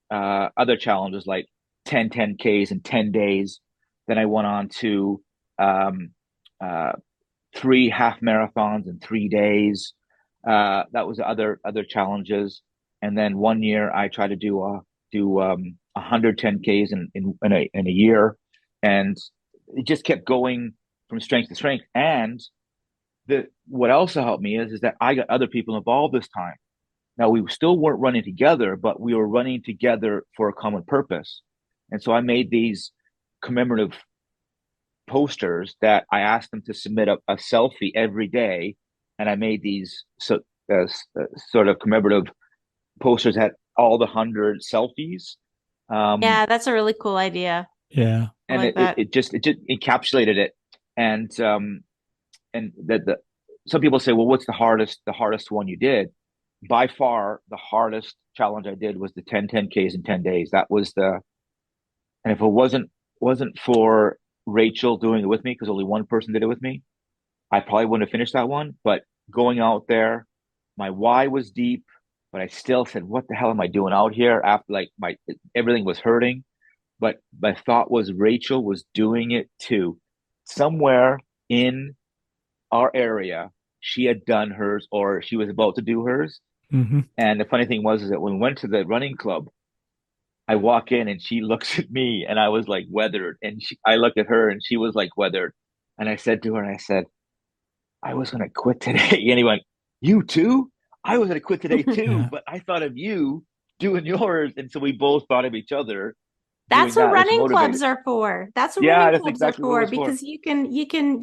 other challenges like 10Ks in 10 days. Then I went on to um uh three half marathons in 3 days. That was other challenges. And then one year I tried to do 110Ks in a year, and it just kept going from strength to strength. And the what also helped me is that I got other people involved this time. Now we still weren't running together, but we were running together for a common purpose. And so I made these commemorative posters that I asked them to submit a selfie every day, and I made these sort of commemorative posters at all the 100 selfies. Um, Yeah, that's a really cool idea. Yeah. I and like it, it, that. it just it just encapsulated it. And the some people say, well, what's the hardest one you did? By far the hardest challenge I did was the 10Ks in 10 days. That was the And if it wasn't for Rachel doing it with me, because only one person did it with me, I probably wouldn't have finished that one. But going out there, my why was deep, but I still said, what the hell am I doing out here after like my everything was hurting. But my thought was Rachel was doing it too. Somewhere in our area, she had done hers or she was about to do hers. Hmm. And the funny thing was is that when we went to the running club, I walk in and she looks at me and I was like weathered. And I looked at her and she was like weathered. And I said to her, and I said, I was going to quit today. And he went, you too? I was going to quit today too, Yeah. but I thought of you doing yours. And so we both thought of each other That's doing what that, which running clubs motivated. are for. That's what Yeah, running that's clubs are exactly what it for was for. because you can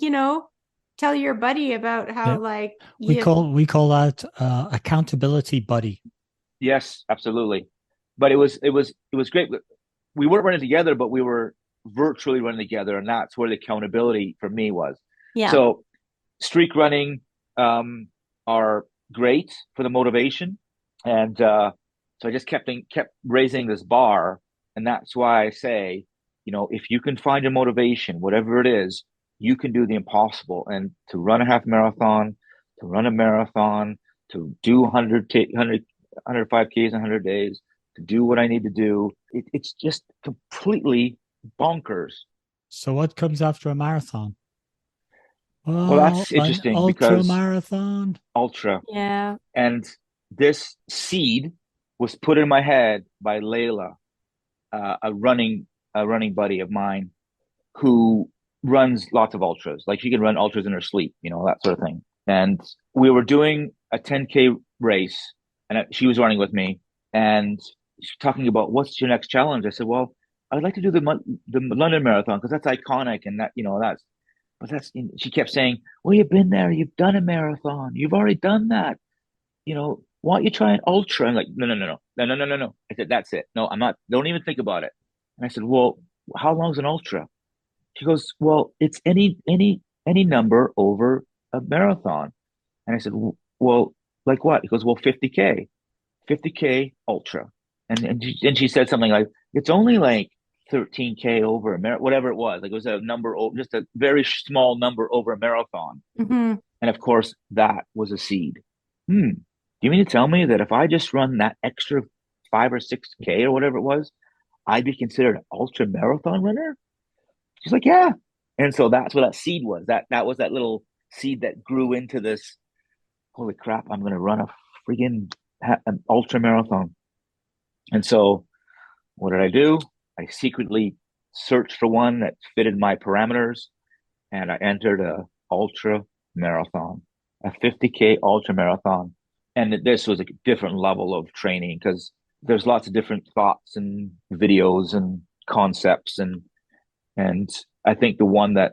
tell your buddy about how Yeah. like We you call that accountability buddy. Yes, absolutely. But it was great. We weren't running together, but we were virtually running together. And that's where the accountability for me was. yeah. So streak running are great for the motivation, and so I just kept raising this bar, and that's why I say, if you can find your motivation, whatever it is, you can do the impossible. And to run a half marathon, to run a marathon, to do 105Ks in 100 days, to do what I need to do, it's just completely bonkers. So what comes after a marathon? Well, Well, that's an interesting ultra because marathon. ultra. Yeah. And this seed was put in my head by Layla, a running buddy of mine who runs lots of ultras. Like she can run ultras in her sleep, that sort of thing. And we were doing a 10K race, and she was running with me, and she's talking about what's your next challenge. I said, well, I'd like to do the London Marathon because that's iconic, and that's. But she kept saying, well, you've been there, you've done a marathon, you've already done that. Why don't you try an ultra? I'm like, no, no, no, no, no, no, no, no, no. I said, that's it. No, I'm not. Don't even think about it. And I said, well, how long is an ultra? She goes, well, it's any number over a marathon. And I said, well, like what? He goes, well, 50K, 50K ultra. And she said something like, it's only like 13K over whatever it was. Like it was a number, just a very small number over a marathon. Hmm. And of course, that was a seed. Do you mean to tell me that if I just run that extra 5 or 6K or whatever it was, I'd be considered an ultra marathon runner? She's like, yeah. And so that's what that seed was. That was that little seed that grew into this. Holy crap! I'm going to run a freaking an ultra marathon. And so, what did I do? I secretly searched for one that fitted my parameters, and I entered a ultra marathon, a 50K ultra marathon. And this was a different level of training because there's lots of different thoughts and videos and concepts, and I think the one that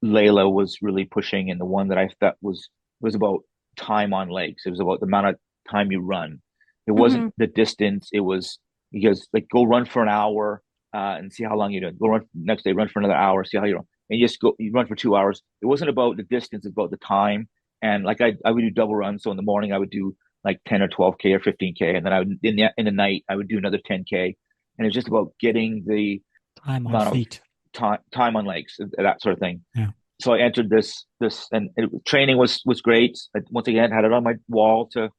Layla was really pushing and the one that I thought was about time on legs. It was about the amount of time you run. It wasn't Hmm. the distance. It was because like go run for an hour and see how long you do. Go run next day, run for another hour, see how you run. and you just go, you run for 2 hours. It wasn't about the distance, it's about the time. And like I would do double runs. So in the morning I would do like 10 or 12K or 15K. And then I would in the night I would do another 10K. And it's just about getting the Time on amount of feet. time on legs, that sort of thing. Yeah. So I entered this and training was great. I, once again, had it on my wall to,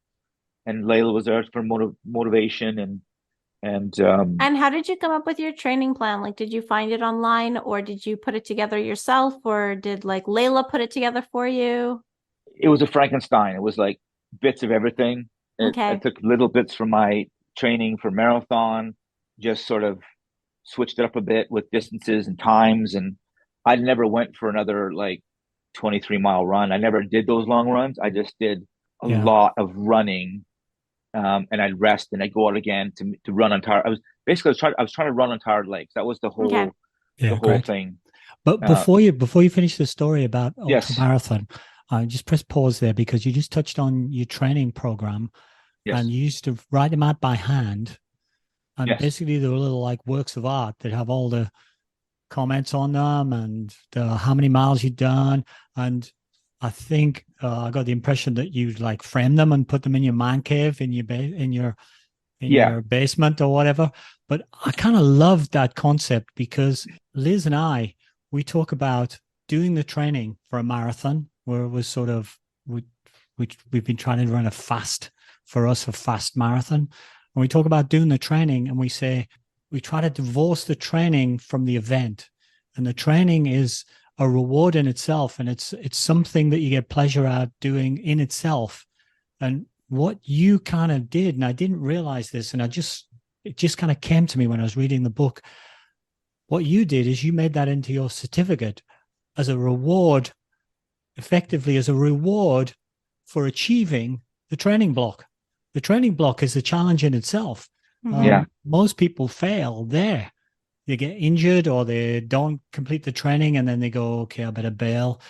and Layla was there for motivation And how did you come up with your training plan? Like, did you find it online, or did you put it together yourself, or did like Layla put it together for you? it was a Frankenstein. It was like bits of everything. I Okay. took little bits from my training for marathon, just sort of switched it up a bit with distances and times. And I never went for another like 23-mile run. I never did those long runs. I just did a Yeah. lot of running, and I'd rest and I'd go out again to run on tired. I was trying to run on tired legs. That was the Okay. Yeah. whole Great. thing. But Uh, before you finish the story about ultra yes, marathon, just press pause there because you just touched on your training program yes, and you used to write them out by hand. And yes, basically, they were little like works of art that have all the comments on them and how many miles you've done. And I think I got the impression that you like frame them and put them in your man cave in in yeah. your basement or whatever. But I kind of love that concept because Liz and I, we talk about doing the training for a marathon where it was sort of, we've been trying to run a fast, for us, a fast marathon. And we talk about doing the training and we say, we try to divorce the training from the event. And the training is a reward in itself. And it's something that you get pleasure out doing in itself. And what you kind of did, and I didn't realize this, and it just kind of came to me when I was reading the book. What you did is you made that into your certificate as a reward, effectively as a reward for achieving the training block. The training block is a challenge in itself. Yeah. Most people fail there. They get injured or they don't complete the training and then they go, okay, I better bail.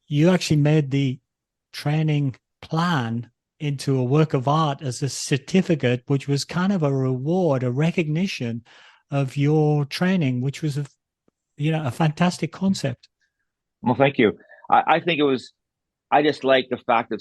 You actually made the training plan into a work of art as a certificate, which was kind of a reward, a recognition of your training, which was a fantastic concept. Well, thank you. I think it was. I just like the fact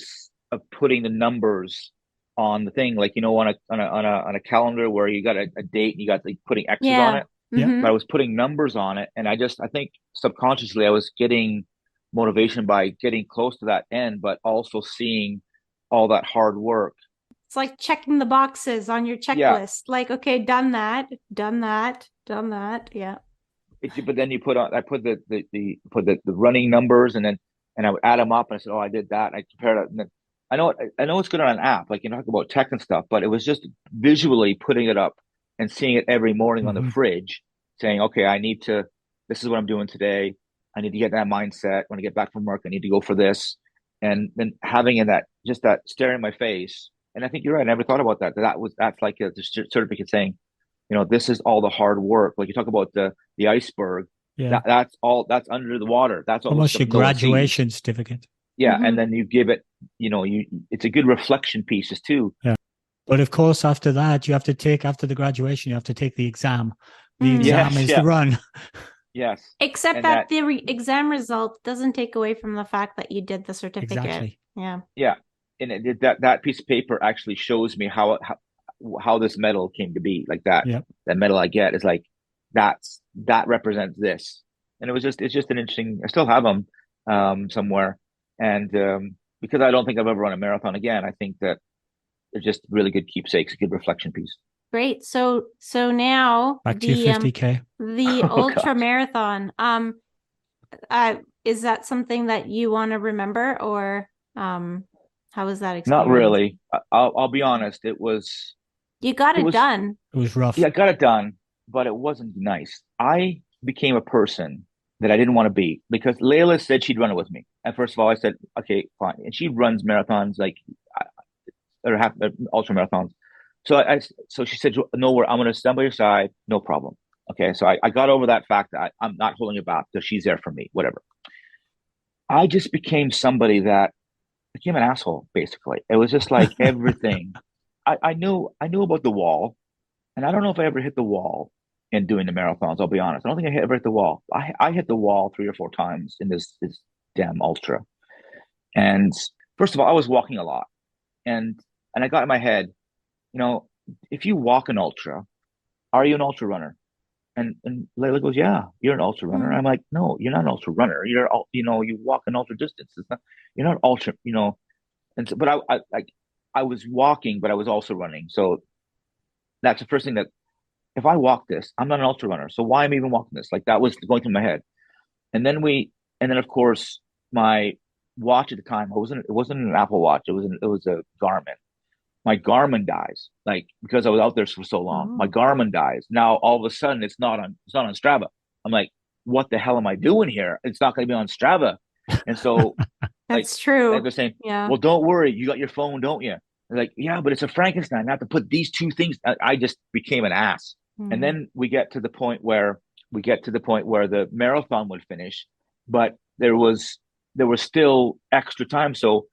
of putting the numbers on the thing, like on a calendar where you got a date and you got like putting X's on Yeah. it. Yeah. Mm-hmm. But I was putting numbers on it, and I think subconsciously I was getting motivation by getting close to that end, but also seeing all that hard work. It's like checking the boxes on your Yeah, checklist. Like, okay, done that, done that, done that. Yeah. but then I put the running numbers, and I would add them up, and I said, oh, I did that. And I compared it, and then I know it's good on an app, like talk about tech and stuff, but it was just visually putting it up and seeing it every morning on the Mm-hmm. fridge, saying, okay, this is what I'm doing today. I need to get that mindset. When I get back from work, I need to go for this, and then having in that just that stare in my face. And I think you're right. I never thought about that. That's like a certificate saying, this is all the hard work. Like you talk about the iceberg. Yeah. That's under the water. That's all the Almost stuff your no one sees. graduation certificate. Yeah, and Mm-hmm. then you give it, it's a good reflection pieces too. Yeah. But of course, after that, after the graduation, you have to take the exam. The exam Yes, is the yeah, run. yes, Except and that the exam result doesn't take away from the fact that you did the certificate. Exactly. Yeah. yeah, and that piece of paper actually shows me how this medal came to be. Like that Yeah. that medal I get is like that represents this, and it's just an interesting. I still have them somewhere, and because I don't think I've ever run a marathon again, I think that they're just really good keepsakes, a good reflection piece. Great. So now Back to your 50K. the Oh ultra gosh. marathon, is that something that you want to remember, or how was that Not experience? really. I'll be honest. You got It it was done. It was rough. yeah, I got it done, but it wasn't nice. I became a person that I didn't want to be because Layla said she'd run it with me. And first of all, I said, okay, fine. And she runs marathons like or half ultra marathons. So she said, no, I'm going to stand by your side, no problem. Okay, so I got over that fact that I'm not holding you back because she's there for me, whatever. I just became somebody that became an asshole, basically. It was just like everything. I knew about the wall, and I don't know if I ever hit the wall, in doing the marathons. I'll be honest. I don't think I ever hit the wall. I hit the wall 3 or 4 times in this damn ultra. And first of all, I was walking a lot, and I got in my head, you know, if you walk an ultra, are you an ultra runner? And Layla goes, yeah, you're an ultra runner. Mm. I'm like, no, you're not an ultra runner. You walk an ultra distance. It's not, you're not ultra, And so, but I was walking, but I was also running. So that's the first thing that if I walk this, I'm not an ultra runner. So why am I even walking this? Like that was going through my head. And then and then of course my watch at the time, it wasn't an Apple Watch. It was a Garmin. My Garmin dies, like because I was out there for so long. My Oh. Garmin dies. Now all of a sudden it's not on Strava. I'm like, what the hell am I doing here? It's not going to be on Strava. And so like That's true. they're saying, Yeah. well, don't worry, you got your phone, don't you? They're like, yeah, but it's a Frankenstein. I have to put these two things. I just became an ass. And Mm. then we get to the point where the marathon would finish, but there was still extra time. So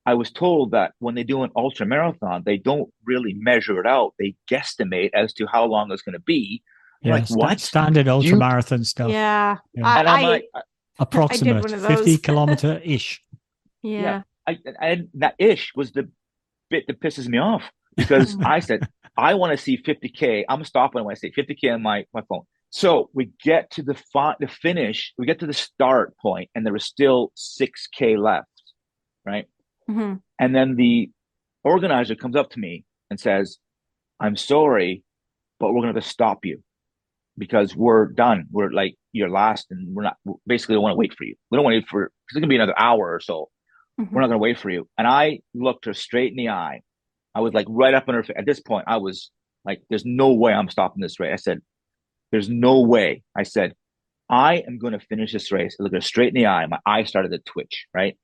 I was told that when they do an ultra marathon, they don't really measure it out. They guesstimate as to how long it's going to be. I'm Yeah, like, what? standard Do you? ultramarathon stuff. Yeah. Yeah. And I'm like, I did Approximate one of 50 those. kilometer ish. yeah. Yeah. And that ish was the bit that pisses me off because Mm. I said, I want to see 50K. I'm stopping when I say 50K on my phone. So we get to the finish, we get to the start point, and there was still 6K left, right? Hmm. And then the organizer comes up to me and says, I'm sorry, but we're going to have to stop you because we're done. We're like, you're last, and we're not, basically, don't want to wait for you. We don't want to wait for, because it's going to be another hour or so. We're Hmm. not going to wait for you. And I looked her straight in the eye. I was like right up in her face. At this point, I was like, there's no way I'm stopping this race. I said, there's no way. I said, I am going to finish this race. I looked her straight in the eye. My eye started to twitch, right?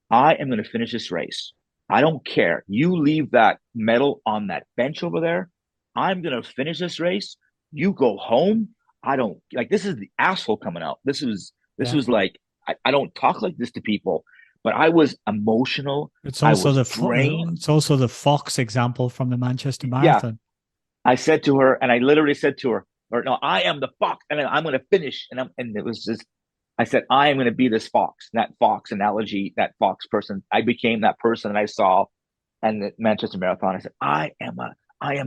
I am going to finish this race. I don't care. You leave that medal on that bench over there. I'm going to finish this race. You go home. I don't like this is the asshole coming out. This Yeah. was like I don't talk like this to people, but I was emotional. I was drained. It's also the Fox example from the Manchester Yeah, Marathon. I said to her, and I literally said to her, or no, I am the fox, and I'm going to finish. And it was just, I said, I am going to be this fox, that fox analogy, that fox person. I became that person that I saw and the Manchester Marathon. I said, I am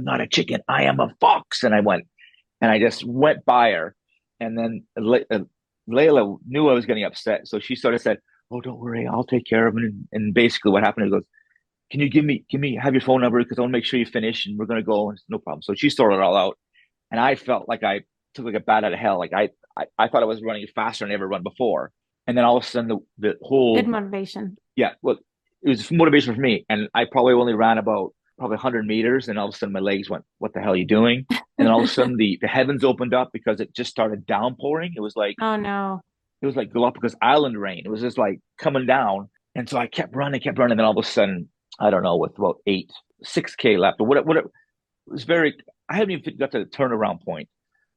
not a chicken. I am a fox. And I just went by her. And then Layla knew I was getting upset. So she sort of said, oh, don't worry. I'll take care of it. And basically what happened is goes, can you have your phone number? Because I want to make sure you finish and we're going to go. And no problem. So she sorted it all out. And I felt like I took like a bat out of hell. Like I thought I was running faster than I ever run before. And then all of a sudden the whole, Good motivation. yeah, well, it was motivation for me. And I probably only ran about probably 100 meters. And all of a sudden my legs went, what the hell are you doing? And then all of a sudden the heavens opened up because it just started downpouring. Oh no. It was like Galapagos Island rain. It was just like coming down. And so I kept running. And then all of a sudden, I don't know, with about 6K left or what it was very, I haven't even got to the turnaround point.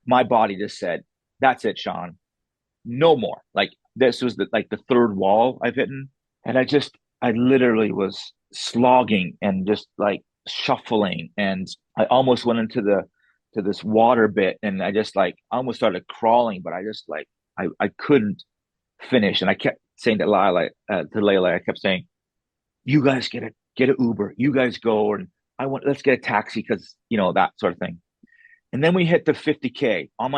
My body just said, that's it, Sean. No more. Like this was the third wall I've hit. And I literally was slogging and just like shuffling. And I almost went to this water bit and I just like almost started crawling, but I just like, I couldn't finish. And I kept saying to Layla, I kept saying, you guys get an Uber. You guys go and let's get a taxi because that sort of thing. And then we hit the 50K on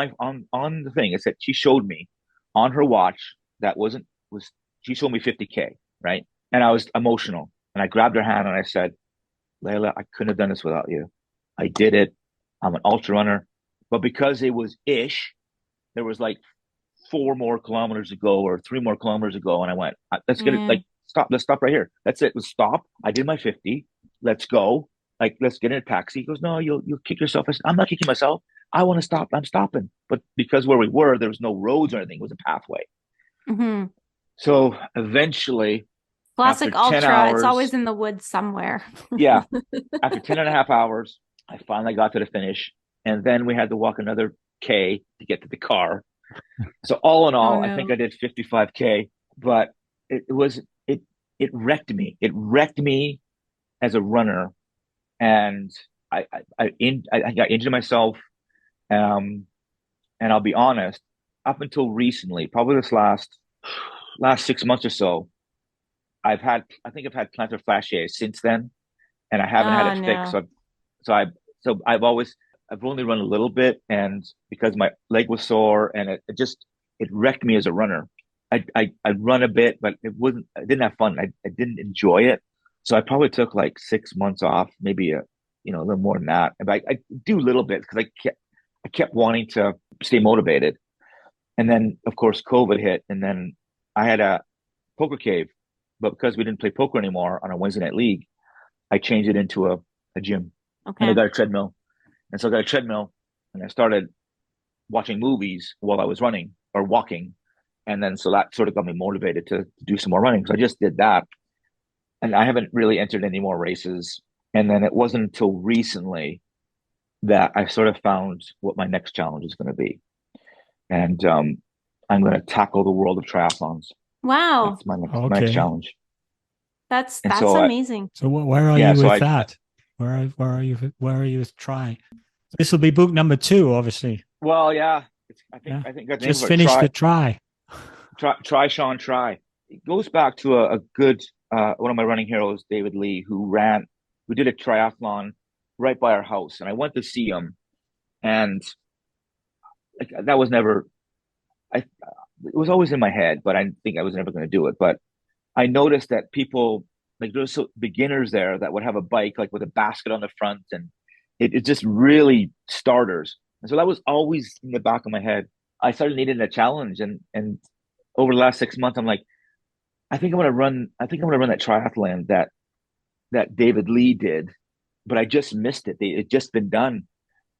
the thing. It said she showed me on her watch that wasn't was she showed me 50K, right? And I was emotional. And I grabbed her hand and I said, Layla, I couldn't have done this without you. I did it. I'm an ultra runner. But because it was ish, there was like 4 more kilometers to go or 3 more kilometers to go. And I went, let's get it Yeah. like stop. Let's stop right here. That's it. Let's stop. I did my 50. Let's go. Like, let's get in a taxi. He goes, no, you'll kick yourself. I said, I'm not kicking myself. I want to stop. I'm stopping. But because where we were, there was no roads or anything. It was a pathway. Hmm. So eventually, Classic after 10 ultra. It's hours, always in the woods somewhere. yeah, after 10 and a half hours, I finally got to the finish. And then we had to walk another K to get to the car. So all in Oh all, I think no. I did 55K, but it wrecked me. It wrecked me as a runner, and I got injured myself. Um, And I'll be honest, up until recently, probably this last 6 months or so, I think I've had plantar fasciitis since then, and I haven't had Oh it fixed. no. So I, so I've only run a little bit, and because my leg was sore, and it wrecked me as a runner. I'd run a bit, but I didn't have fun. I didn't enjoy it. So I probably took like 6 months off, maybe a little more than that. But I do a little bit because I kept wanting to stay motivated. And then of course COVID hit, and then I had a poker cave, but because we didn't play poker anymore on a Wednesday night league, I changed it into a gym, and I Okay. got a treadmill. And so I got a treadmill, and I started watching movies while I was running or walking. And then so that sort of got me motivated to do some more running. So I just did that. And I haven't really entered any more races. And then it wasn't until recently that I sort of found what my next challenge is going to be. And I'm going to tackle the world of triathlons. Wow. That's my next Okay. challenge. That's And that's so amazing. So where are yeah, you so with that? Where are you with try? This will be book number 2, obviously. well, yeah, Yeah. I think that's the name Just of it. finished the try. Try, Sean, try. It goes back to a good one of my running heroes, David Lee, who did a triathlon right by our house, and I went to see him, and like that was never I it was always in my head, but I didn't think I was never going to do it. But I noticed that people like there's so beginners there that would have a bike like with a basket on the front, and it just really starters. And so that was always in the back of my head. I started needing a challenge, and over the last 6 months, I'm like, I think I'm gonna run. I think I'm gonna run that triathlon that David Lee did, but I just missed it. It just been done.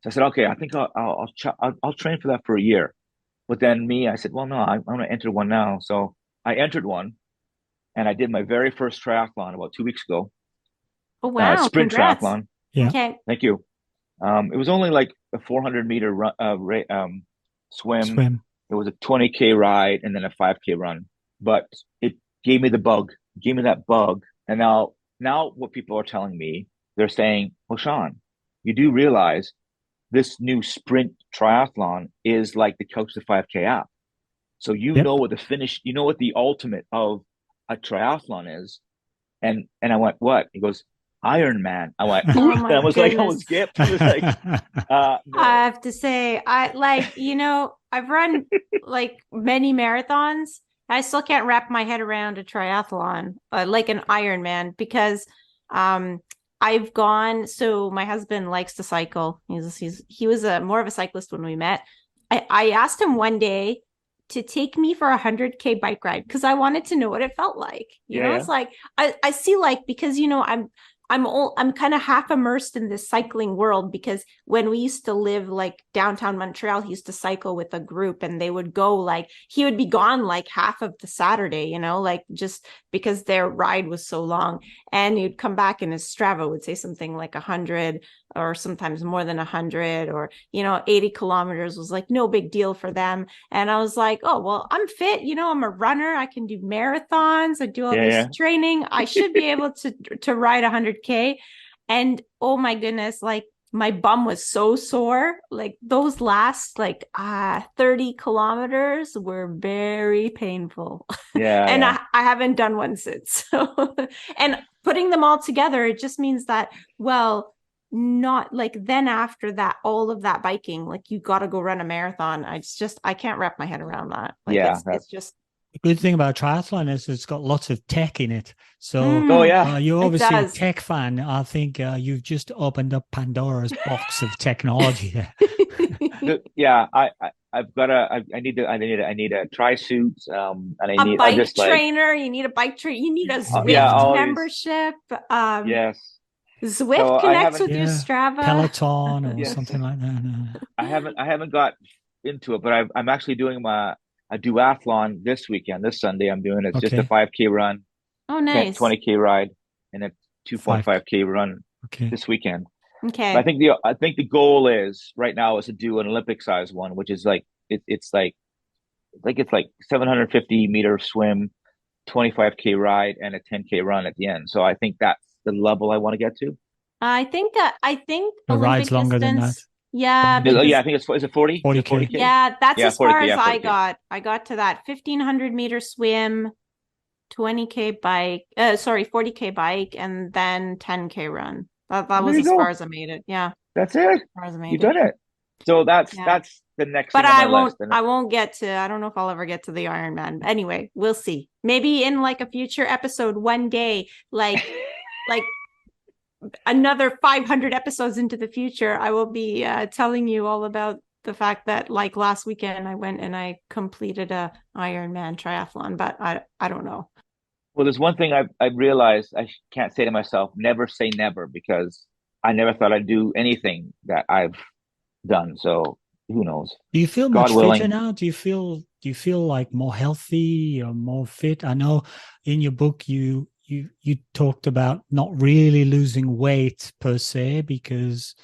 So I said, okay, I think I'll train for that for a year. But then I said, well, no, I'm going to enter one now. So I entered one, and I did my very first triathlon about 2 weeks ago, Oh wow. sprint Congrats. triathlon. Yeah. Okay. Thank you. It was only like a 400-meter swim. Swim. It was a 20K ride and then a 5K run. But it gave me the bug, gave me that bug. And now what people are telling me, they're saying, well, Sean, you do realize this new sprint triathlon is like the Couch to 5K app. So Yep. you know what the ultimate of a triathlon is. And I went, what? He goes, Iron Man. I went, Oh and my I was like, I goodness. was skipped. I was like, I no. have to say, I've run like many marathons. I still can't wrap my head around a triathlon, like an Ironman, because um I've gone. So my husband likes to cycle. He was more of a cyclist when we met. I asked him one day to take me for 100K bike ride because I wanted to know what it felt like. Yeah. It's like I see, like, because I'm kind of half immersed in this cycling world, because when we used to live like downtown Montreal, he used to cycle with a group, and they would go, like, he would be gone like half of the Saturday, like just because their ride was so long. And he'd come back, and his Strava would say something like 100, or sometimes more than 100, or 80 kilometers was like no big deal for them. And I was like, oh well, I'm fit, I'm a runner, I can do marathons, I do all this training, I should be able to ride 100K. And oh my goodness, like my bum was so sore. Like those last 30 kilometers were very painful. And Yeah. I haven't done one since. So, and putting them all together, it just means that, well, not like then after that, all of that biking, like you got to go run a marathon. I can't wrap my head around that. Like it's just. The good thing about triathlon is it's got lots of tech in it. So you're obviously a tech fan. I think you've just opened up Pandora's box of technology there. Yeah, I've got I need a tri suit, and I need a bike trainer. You need a bike trainer. You need a Zwift membership. Yes. Zwift connects with your Strava, Peloton, or something like that. No. I haven't got into it, but I'm actually doing a duathlon this weekend. This Sunday, I'm doing it. It's just a 5K run. Oh, nice. 20K ride and a 2.5K run this weekend. Okay. But I think the goal is right now is to do an Olympic size one, which is like it's like 750-meter swim, 25K ride, and a 10K run at the end. So I think that's the level I want to get to. I think the ride's longer than that. Yeah, Yeah, because I think is it 40? Is it 40K. 40K? yeah, that's Yeah, as far 40K. as Yeah, I 40K. got. I got to that 1500-meter swim, 20K bike, sorry, 40K bike, and then 10K run. That There was you as far go. as I made it. Yeah, as That's it. far as I made You've it. done it. So Yeah. that's the next But thing on my list. And I won't get to, I don't know if I'll ever get to the Ironman. Anyway, we'll see. Maybe in like a future episode one day, like another 500 episodes into the future, I will be telling you all about the fact that like last weekend I went and I completed a Ironman triathlon, but I don't know. well, there's one thing I've realized can't say to myself, never say never, because I never thought I'd do anything that I've done. So who knows? Do you feel God much fitter willing. now? Do you feel like more healthy or more fit? I know in your book you talked about not really losing weight per se because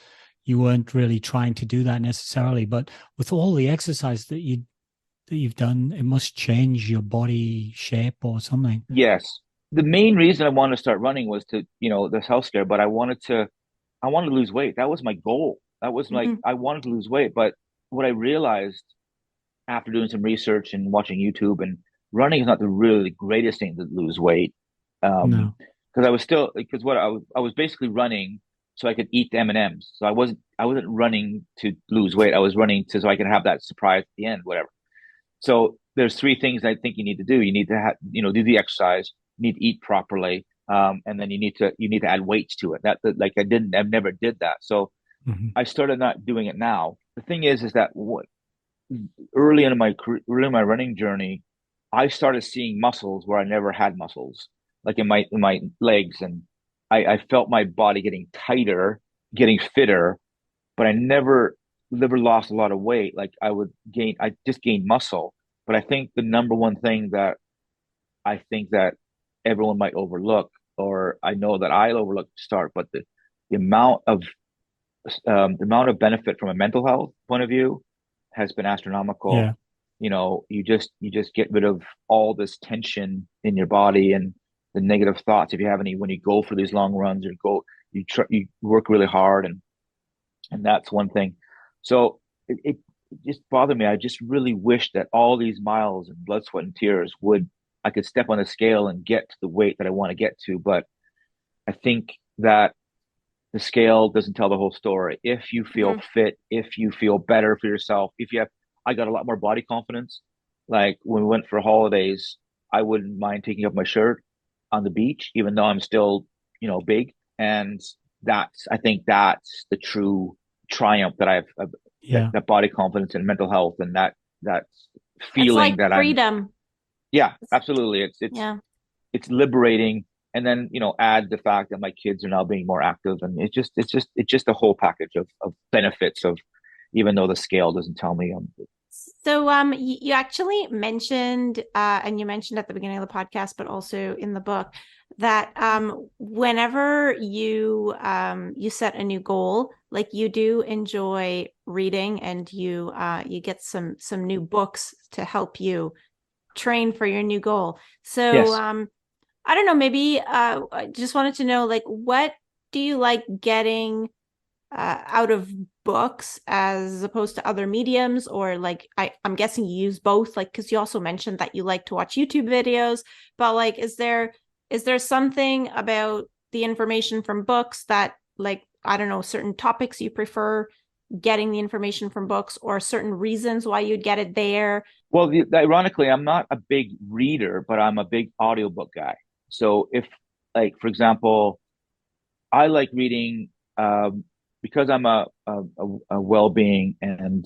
you weren't really trying to do that necessarily, but with all the exercise that you've done, it must change your body shape or something. Yes. The main reason I wanted to start running was to, this health scare, but I wanted to lose weight. That was my goal. That was like, Mhm. I wanted to lose weight. But what I realized after doing some research and watching YouTube, and running is not the really greatest thing to lose weight. Um, No. because I was still, because what I was basically running so I could eat the M&Ms. So I wasn't running to lose weight. I was running so I could have that surprise at the end, whatever. So there's three things I think you need to do. You need to do the exercise. You need to eat properly, and then you need to add weights to it. Like I never did that. So Mhm. I started not doing it now. The thing is that early in my running journey, I started seeing muscles where I never had muscles, like in my legs, and I felt my body getting tighter, getting fitter, but I never lost a lot of weight. Like I just gained muscle. But I think the number one thing that I think that everyone might overlook, or I know that I overlook to start, but the amount of benefit from a mental health point of view has been astronomical. Yeah. You just get rid of all this tension in your body and the negative thoughts if you have any when you go for these long runs or you work really hard, and that's one thing. So it just bothered me. I just really wish that all these miles and blood, sweat, and tears I could step on the scale and get to the weight that I want to get to. But I think that the scale doesn't tell the whole story. If you feel Mhm. fit, if you feel better for yourself, I got a lot more body confidence. Like when we went for holidays, I wouldn't mind taking off my shirt on the beach, even though I'm still, big. And I think that's the true triumph that Yeah. that body confidence and mental health, and that It's feeling like that freedom. yeah, absolutely. Yeah. It's liberating. And then, add the fact that my kids are now being more active, and it's just a whole package of benefits of, even though the scale doesn't tell me. So you actually mentioned and you mentioned at the beginning of the podcast, but also in the book that whenever you set a new goal, like you do enjoy reading and you get some new books to help you train for your new goal. So Yes. I don't know, maybe I just wanted to know like what do you like getting out of books as opposed to other mediums, or like I'm guessing you use both, like because you also mentioned that you like to watch YouTube videos, but like is there something about the information from books that like I don't know, certain topics you prefer getting the information from books, or certain reasons why you'd get it there? Well, ironically, I'm not a big reader, but I'm a big audiobook guy. So if, like, for example, I like reading, because I'm a well-being and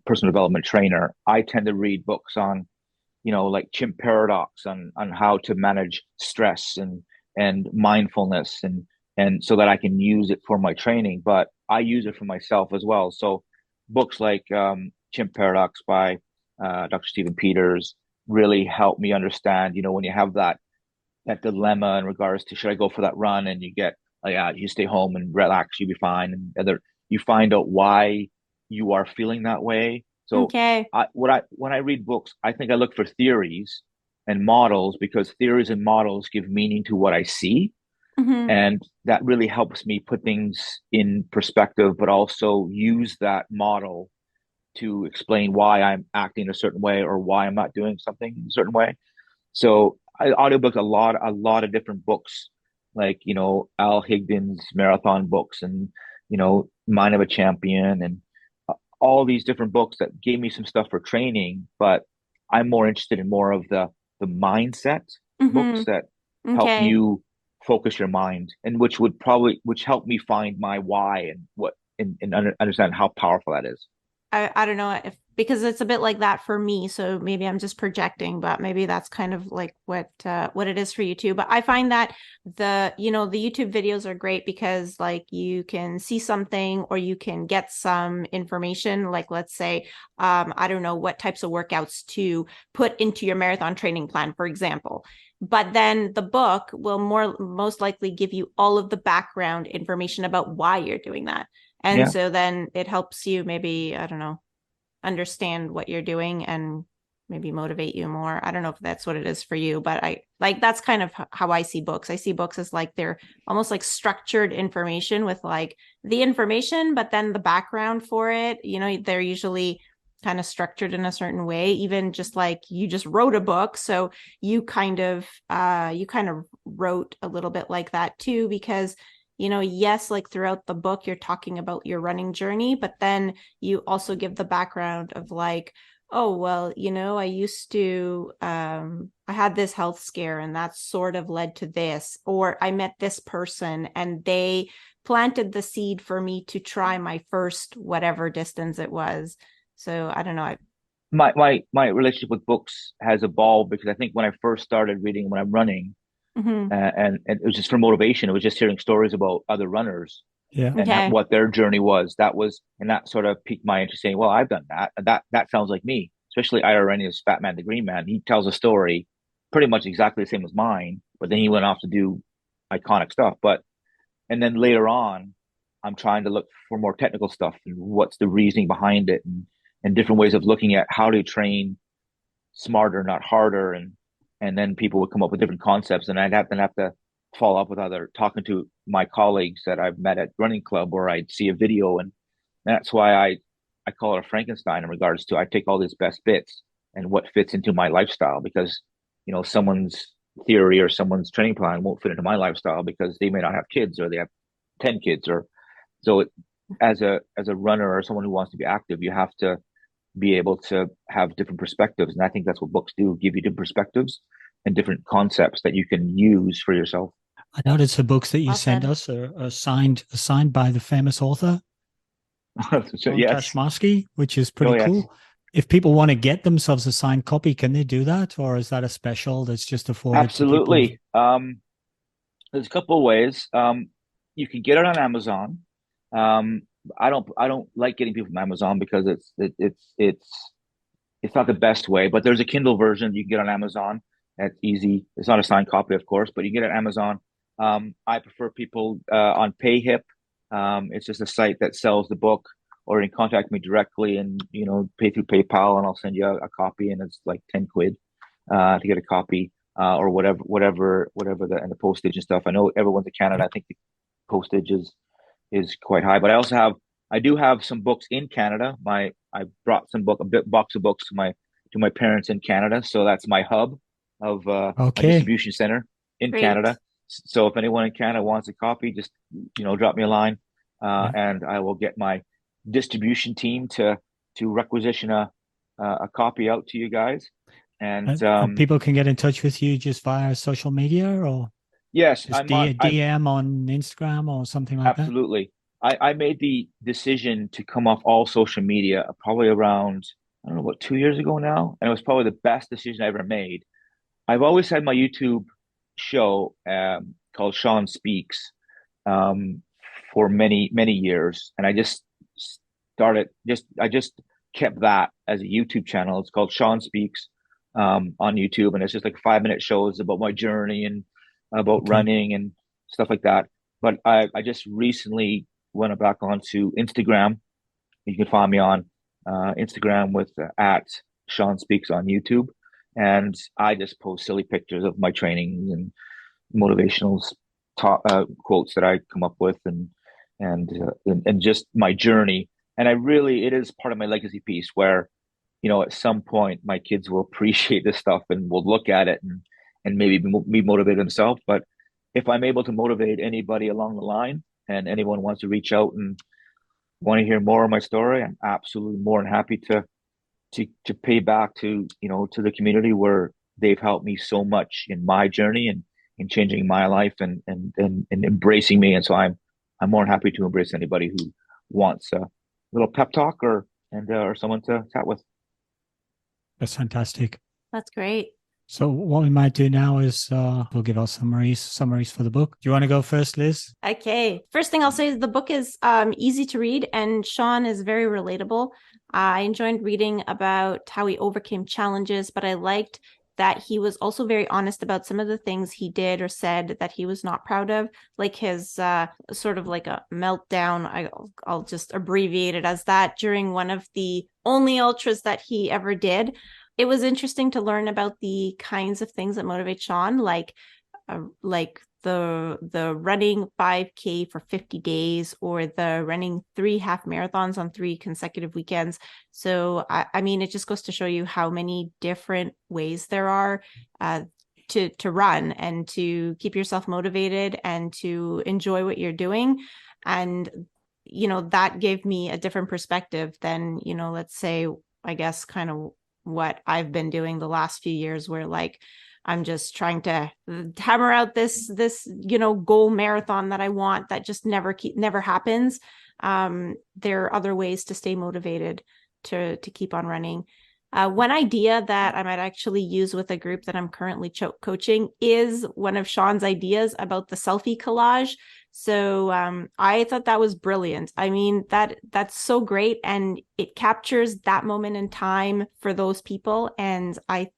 personal development trainer. I tend to read books on, like Chimp Paradox, on how to manage stress and mindfulness, and so that I can use it for my training, but I use it for myself as well. So books like Chimp Paradox by Dr. Stephen Peters really help me understand, when you have that dilemma in regards to should I go for that run, and you get like, you stay home and relax, you'll be fine, and you find out why you are feeling that way. So Okay. when I read books, I think I look for theories and models, because theories and models give meaning to what I see. Mm-hmm. And that really helps me put things in perspective, but also use that model to explain why I'm acting a certain way or why I'm not doing something a certain way. So I audiobooked a lot of different books, like, Al Higdon's marathon books and, Mind of a Champion and all these different books that gave me some stuff for training, but I'm more interested in more of the mindset books Mm-hmm. that help Okay. you focus your mind and which helped me find my why and understand how powerful that is. I don't know if because it's a bit like that for me, so maybe I'm just projecting, but maybe that's kind of like what it is for you too. But I find that the YouTube videos are great because like you can see something or you can get some information, like let's say I don't know what types of workouts to put into your marathon training plan, for example. But then the book will most likely give you all of the background information about why you're doing that. And Yeah. so then it helps you maybe, I don't know, understand what you're doing and maybe motivate you more. I don't know if that's what it is for you, but I like that's kind of how I see books. I see books as like they're almost like structured information with like the information, but then the background for it, they're usually kind of structured in a certain way, even just like you just wrote a book. So you kind of wrote a little bit like that too, because yes, like throughout the book, you're talking about your running journey, but then you also give the background of like, oh, well, I used to, I had this health scare and that sort of led to this, or I met this person and they planted the seed for me to try my first whatever distance it was. So I don't know. My relationship with books has evolved because I think when I first started reading when I'm running, Mm-hmm. and it was just for motivation. It was just hearing stories about other runners Yeah. and Okay. what their journey was. And that sort of piqued my interest. Saying, "Well, I've done that. And that sounds like me." Especially Ira Rennie's Fat Man the Green Man. He tells a story pretty much exactly the same as mine, but then he went off to do iconic stuff. And then later on, I'm trying to look for more technical stuff and what's the reasoning behind it, and different ways of looking at how to train smarter, not harder, and then people would come up with different concepts, and I'd have to follow up with other talking to my colleagues that I've met at running club, or I'd see a video, and that's why I call it a Frankenstein in regards to I take all these best bits and what fits into my lifestyle because someone's theory or someone's training plan won't fit into my lifestyle because they may not have kids or they have 10 kids or so as a runner or someone who wants to be active, you have to be able to have different perspectives. And I think that's what books do, give you different perspectives and different concepts that you can use for yourself. I noticed the books that you Well send said. us are signed by the famous author, So, John yes. Kashmarsky, which is Oh, pretty yes. cool. If people want to get themselves a signed copy, can they do that? Or is that a special that's just afforded to people? Absolutely. There's a couple of ways. You can get it on Amazon. Um, I don't like getting people from Amazon because it's not the best way, but there's a Kindle version you can get on Amazon. That's easy. It's not a signed copy, of course, but you can get it on Amazon. I prefer people on PayHip. It's just a site that sells the book, or you can contact me directly and pay through PayPal, and I'll send you a copy, and it's like 10 quid to get a copy, or whatever and the postage and stuff. I know everyone's in Canada. I think the postage is quite high, but I do have some books in Canada. I brought a bit box of books to my parents in Canada, so that's my hub of my Okay. distribution center in Great. Canada. So if anyone in Canada wants a copy, just drop me a line, Yeah. and I will get my distribution team to requisition a copy out to you guys. And And people can get in touch with you just via social media or yes, just DM on Instagram or something like that. absolutely. I made the decision to come off all social media probably around, I don't know, about 2 years ago now. And it was probably the best decision I ever made. I've always had my YouTube show called Sean Speaks um, for many, many years. And I just kept that as a YouTube channel. It's called Sean Speaks on YouTube. And it's just like 5 minute shows about my journey and about Okay. running and stuff like that. But I just recently went back onto Instagram. You can find me on Instagram with at Sean Speaks on YouTube. And I just post silly pictures of my training and motivational quotes that I come up with, and just my journey. And it is part of my legacy piece where, at some point my kids will appreciate this stuff and will look at it and maybe be motivated themselves. But if I'm able to motivate anybody along the line, and anyone wants to reach out and want to hear more of my story, I'm absolutely more than happy to pay back to the community where they've helped me so much in my journey and in changing my life and embracing me. And so I'm more than happy to embrace anybody who wants a little pep talk or someone to chat with. That's fantastic. That's great. So what we might do now is we'll give our summaries for the book. Do you want to go first, Liz? Okay. First thing I'll say is the book is easy to read, and Sean is very relatable. I enjoyed reading about how he overcame challenges, but I liked that he was also very honest about some of the things he did or said that he was not proud of, like his sort of like a meltdown. I'll just abbreviate it as that during one of the only ultras that he ever did. It was interesting to learn about the kinds of things that motivate Sean, like the running 5K for 50 days or the running 3 half marathons on 3 consecutive weekends. So, I mean, it just goes to show you how many different ways there are to run and to keep yourself motivated and to enjoy what you're doing. And, that gave me a different perspective than, let's say, I guess, kind of what I've been doing the last few years, where like I'm just trying to hammer out this goal marathon that I want that just never happens. There are other ways to stay motivated to keep on running. One idea that I might actually use with a group that I'm currently coaching is one of Sean's ideas about the selfie collage. So I thought that was brilliant. I mean, that's so great. And it captures that moment in time for those people. And I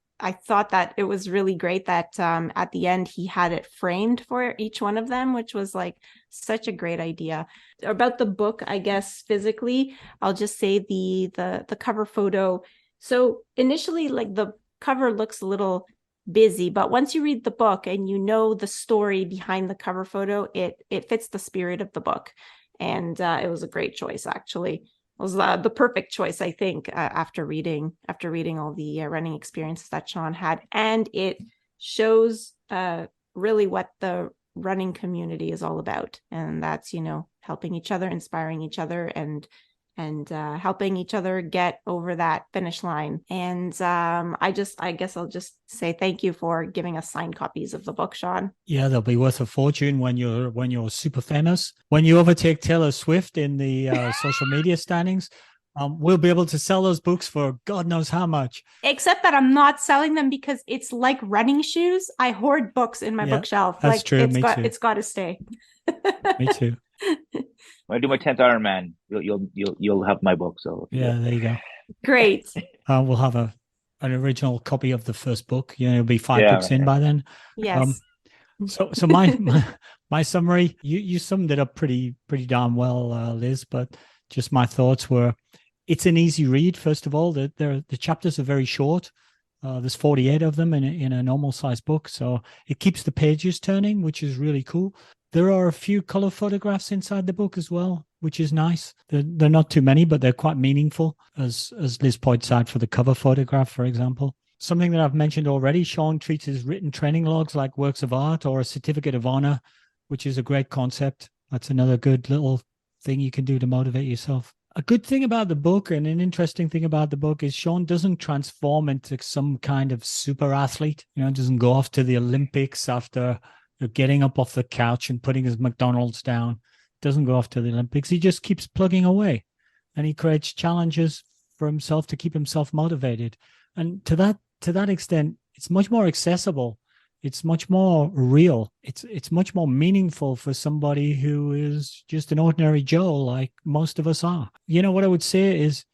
thought that it was really great that at the end he had it framed for each one of them, which was like such a great idea. About the book, I guess physically, I'll just say the cover photo. So initially, like the cover looks a little busy, but once you read the book and you know the story behind the cover photo, it fits the spirit of the book. And it was a great choice, actually. It was the perfect choice, I think, after reading all the running experiences that Sean had. And it shows really what the running community is all about. And that's, helping each other, inspiring each other, and helping each other get over that finish line. And I guess I'll just say thank you for giving us signed copies of the book, Sean. Yeah, they'll be worth a fortune when you're super famous. When you overtake Taylor Swift in the social media standings, we'll be able to sell those books for God knows how much. Except that I'm not selling them because it's like running shoes. I hoard books in my bookshelf. That's like true. It's got to stay. Me too. When I do my 10th Ironman, you'll have my book. So yeah, there you go. Great. We'll have an original copy of the first book. It'll be 5 books in by then. Yes. So my summary, you summed it up pretty darn well, Liz. But just my thoughts were, it's an easy read. First of all, the chapters are very short. There's 48 of them in a normal size book, so it keeps the pages turning, which is really cool. There are a few color photographs inside the book as well, which is nice. They're not too many, but they're quite meaningful, as Liz points out for the cover photograph, for example. Something that I've mentioned already, Sean treats his written training logs like works of art or a certificate of honor, which is a great concept. That's another good little thing you can do to motivate yourself. A good thing about the book and an interesting thing about the book is Sean doesn't transform into some kind of super athlete, doesn't go off to the Olympics after getting up off the couch and putting his McDonald's down. Doesn't go off to the Olympics. He just keeps plugging away, and he creates challenges for himself to keep himself motivated. And to that extent, it's much more accessible. It's much more real. It's much more meaningful for somebody who is just an ordinary Joe, like most of us are. What I would say is,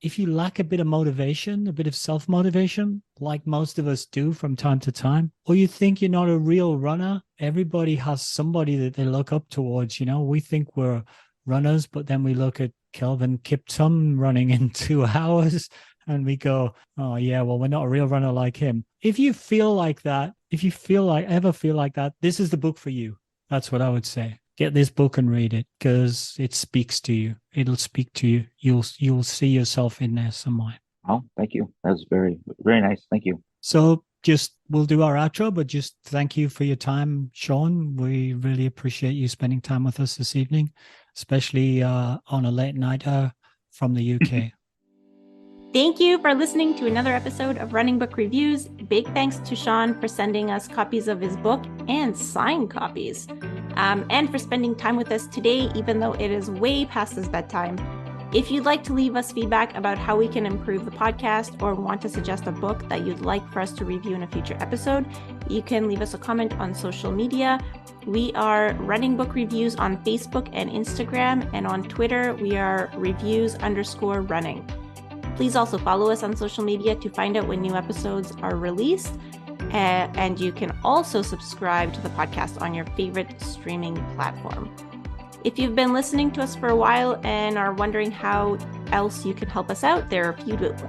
if you lack a bit of motivation, a bit of self-motivation, like most of us do from time to time, or you think you're not a real runner, everybody has somebody that they look up towards. We think we're runners, but then we look at Kelvin Kiptum running in 2 hours and we go, oh yeah, well, we're not a real runner like him. If you feel like that, ever feel like that, this is the book for you. That's what I would say. Get this book and read it because it speaks to you. It'll speak to you. You'll see yourself in there somewhere. Oh, thank you. That was very, very nice. Thank you. So we'll do our outro, but just thank you for your time, Sean. We really appreciate you spending time with us this evening, especially on a late nighter from the UK. Thank you for listening to another episode of Running Book Reviews. Big thanks to Sean for sending us copies of his book and signed copies, and for spending time with us today, even though it is way past his bedtime. If you'd like to leave us feedback about how we can improve the podcast or want to suggest a book that you'd like for us to review in a future episode, you can leave us a comment on social media. We are Running Book Reviews on Facebook and Instagram, and on Twitter, we are reviews_running. Please also follow us on social media to find out when new episodes are released. And you can also subscribe to the podcast on your favorite streaming platform. If you've been listening to us for a while and are wondering how else you can help us out, there are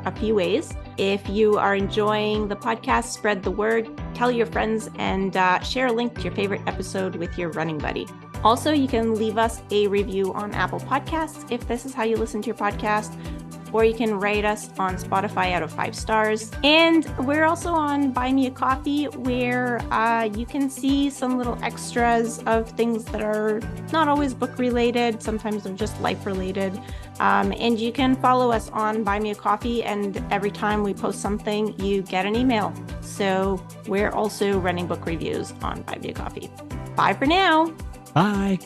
a few ways. If you are enjoying the podcast, spread the word, tell your friends, and share a link to your favorite episode with your running buddy. Also, you can leave us a review on Apple Podcasts if this is how you listen to your podcast, or you can rate us on Spotify out of 5 stars. And we're also on Buy Me a Coffee, where you can see some little extras of things that are not always book related. Sometimes they're just life related. And you can follow us on Buy Me a Coffee, and every time we post something, you get an email. So we're also running book reviews on Buy Me a Coffee. Bye for now. Bye.